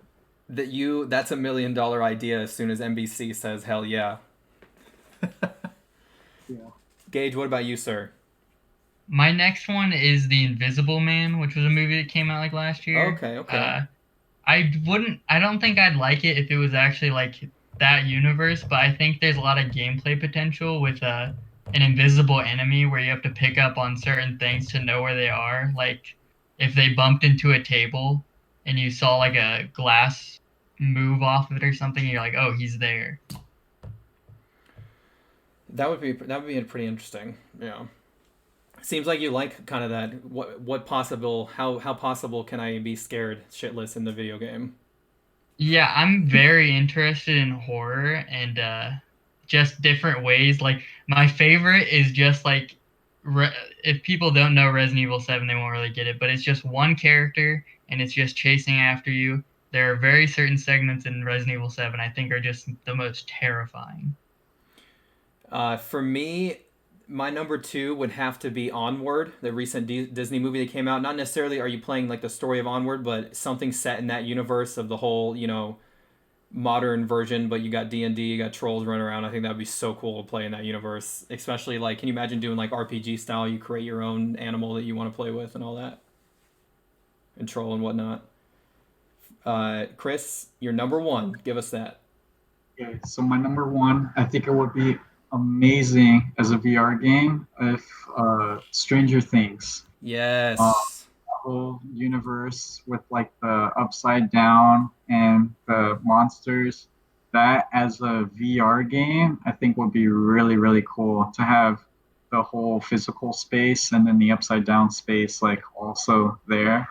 That's $1 million idea as soon as NBC says hell yeah. Yeah. Gage, what about you, sir? My next one is The Invisible Man, which was a movie that came out like last year. Okay. I don't think I'd like it if it was actually like that universe, but I think there's a lot of gameplay potential with an invisible enemy where you have to pick up on certain things to know where they are. Like if they bumped into a table and you saw like a glass move off of it or something, you're like, oh, he's there. That would be pretty interesting. Yeah. Seems like you like kind of that. What possible? How possible can I be scared shitless in the video game? Yeah, I'm very interested in horror and just different ways. Like my favorite is just like if people don't know Resident Evil 7, they won't really get it, but it's just one character and it's just chasing after you. There are very certain segments in Resident Evil 7 I think are just the most terrifying. For me, my number 2 would have to be Onward, the recent Disney movie that came out. Not necessarily are you playing like the story of Onward, but something set in that universe of the whole, modern version, but you got D&D, you got trolls running around. I think that would be so cool to play in that universe. Especially like, can you imagine doing like RPG style? You create your own animal that you want to play with and all that. And troll and whatnot. Chris, your number 1. Give us that. Okay, so my number 1, I think it would be amazing as a VR game if Stranger Things. Yes. Whole universe with like the upside down and the monsters, that as a VR game I think would be really, really cool to have the whole physical space and then the upside down space like also there.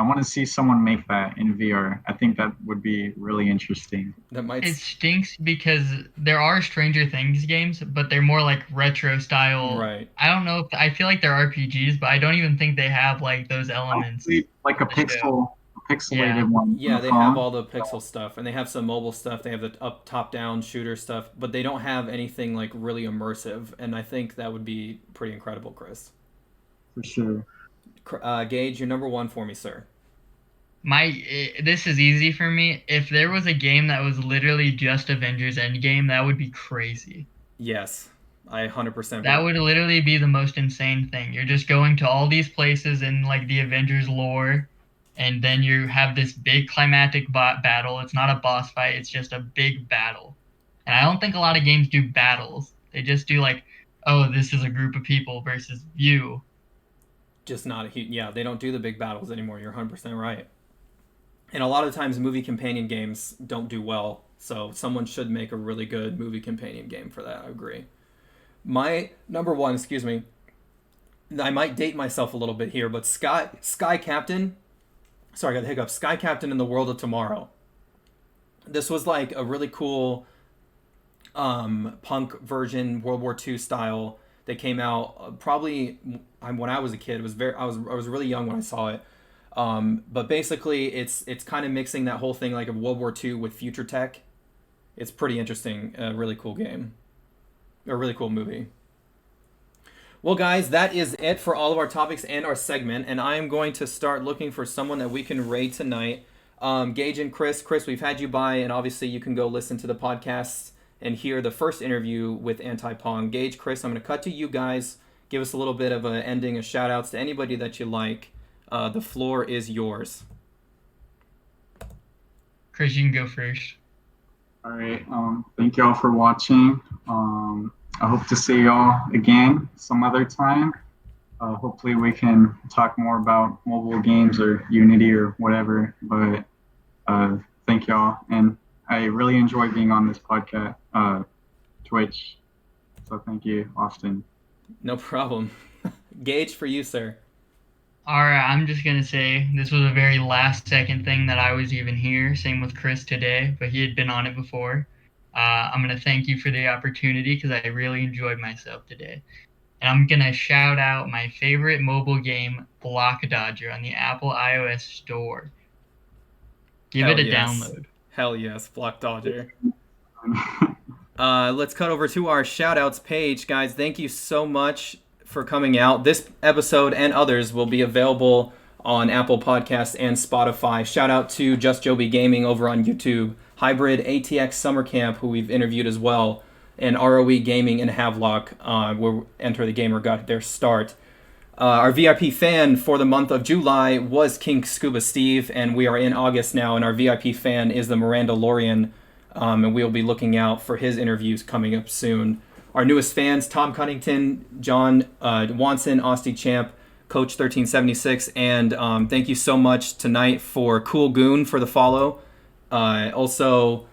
I want to see someone make that in VR. I think that would be really interesting. It stinks because there are Stranger Things games, but they're more like retro style. Right. I don't know if I feel like they're RPGs, but I don't even think they have like those elements. Like a pixelated one. Yeah, they have all the pixel stuff, and they have some mobile stuff. They have the top-down shooter stuff, but they don't have anything like really immersive. And I think that would be pretty incredible, Chris. For sure. Gage, your number 1 for me, sir. This is easy for me. If there was a game that was literally just Avengers Endgame, that would be crazy. Yes, I 100%. That would literally be the most insane thing. You're just going to all these places in like the Avengers lore, and then you have this big climactic battle. It's not a boss fight. It's just a big battle. And I don't think a lot of games do battles. They just do like, oh, this is a group of people versus you. Just not a huge... Yeah, they don't do the big battles anymore. You're 100% right. And a lot of times movie companion games don't do well, so someone should make a really good movie companion game for that. I agree. My number 1, excuse me, I might date myself a little bit here, but Sky Captain... Sorry, I got the hiccup. Sky Captain in the World of Tomorrow. This was like a really cool punk version, World War II style, that came out probably when I was a kid. I was really young when I saw it. But basically, it's kind of mixing that whole thing like of World War II with future tech. It's pretty interesting. A really cool game. A really cool movie. Well, guys, that is it for all of our topics and our segment. And I am going to start looking for someone that we can raid tonight. Gage and Chris. Chris, we've had you by, and obviously you can go listen to the podcast and hear the first interview with Anti-Pong. Gage, Chris, I'm going to cut to you guys. Give us a little bit of an ending, a shout-outs to anybody that you like. The floor is yours. Chris, you can go first. All right. Thank y'all for watching. I hope to see y'all again some other time. Hopefully we can talk more about mobile games or Unity or whatever. But thank y'all. And I really enjoy being on this podcast, Twitch. So thank you, Austin. No problem. Gage, for you, sir. All right, I'm just going to say this was a very last-second thing that I was even here. Same with Chris today, but he had been on it before. I'm going to thank you for the opportunity because I really enjoyed myself today. And I'm going to shout out my favorite mobile game, Block Dodger, on the Apple iOS store. Give it a download. Hell yes, Block Dodger. Let's cut over to our shout-outs page. Guys, thank you so much for coming out. This episode and others will be available on Apple Podcasts and Spotify. Shout out to Just Joby Gaming over on YouTube, Hybrid ATX Summer Camp, who we've interviewed as well, and ROE Gaming in Havelock, where Enter the Gamer got their start. Our VIP fan for the month of July was King Scuba Steve, and we are in August now, and our VIP fan is the Miranda Lorian, and we'll be looking out for his interviews coming up soon. our newest fans, Tom Cunnington, John Wanson, Austin Champ, Coach 1376, and thank you so much tonight for Cool Goon for the follow. Also,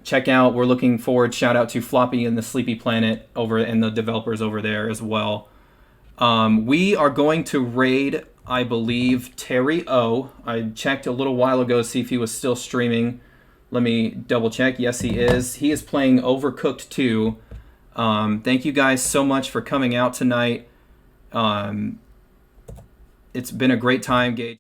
check out, we're looking forward, shout out to Floppy and the Sleepy Planet over and the developers over there as well. We are going to raid, I believe, Terry O. I checked a little while ago to see if he was still streaming. Let me double check. Yes, he is. He is playing Overcooked 2. Thank you guys so much for coming out tonight. It's been a great time, Gage.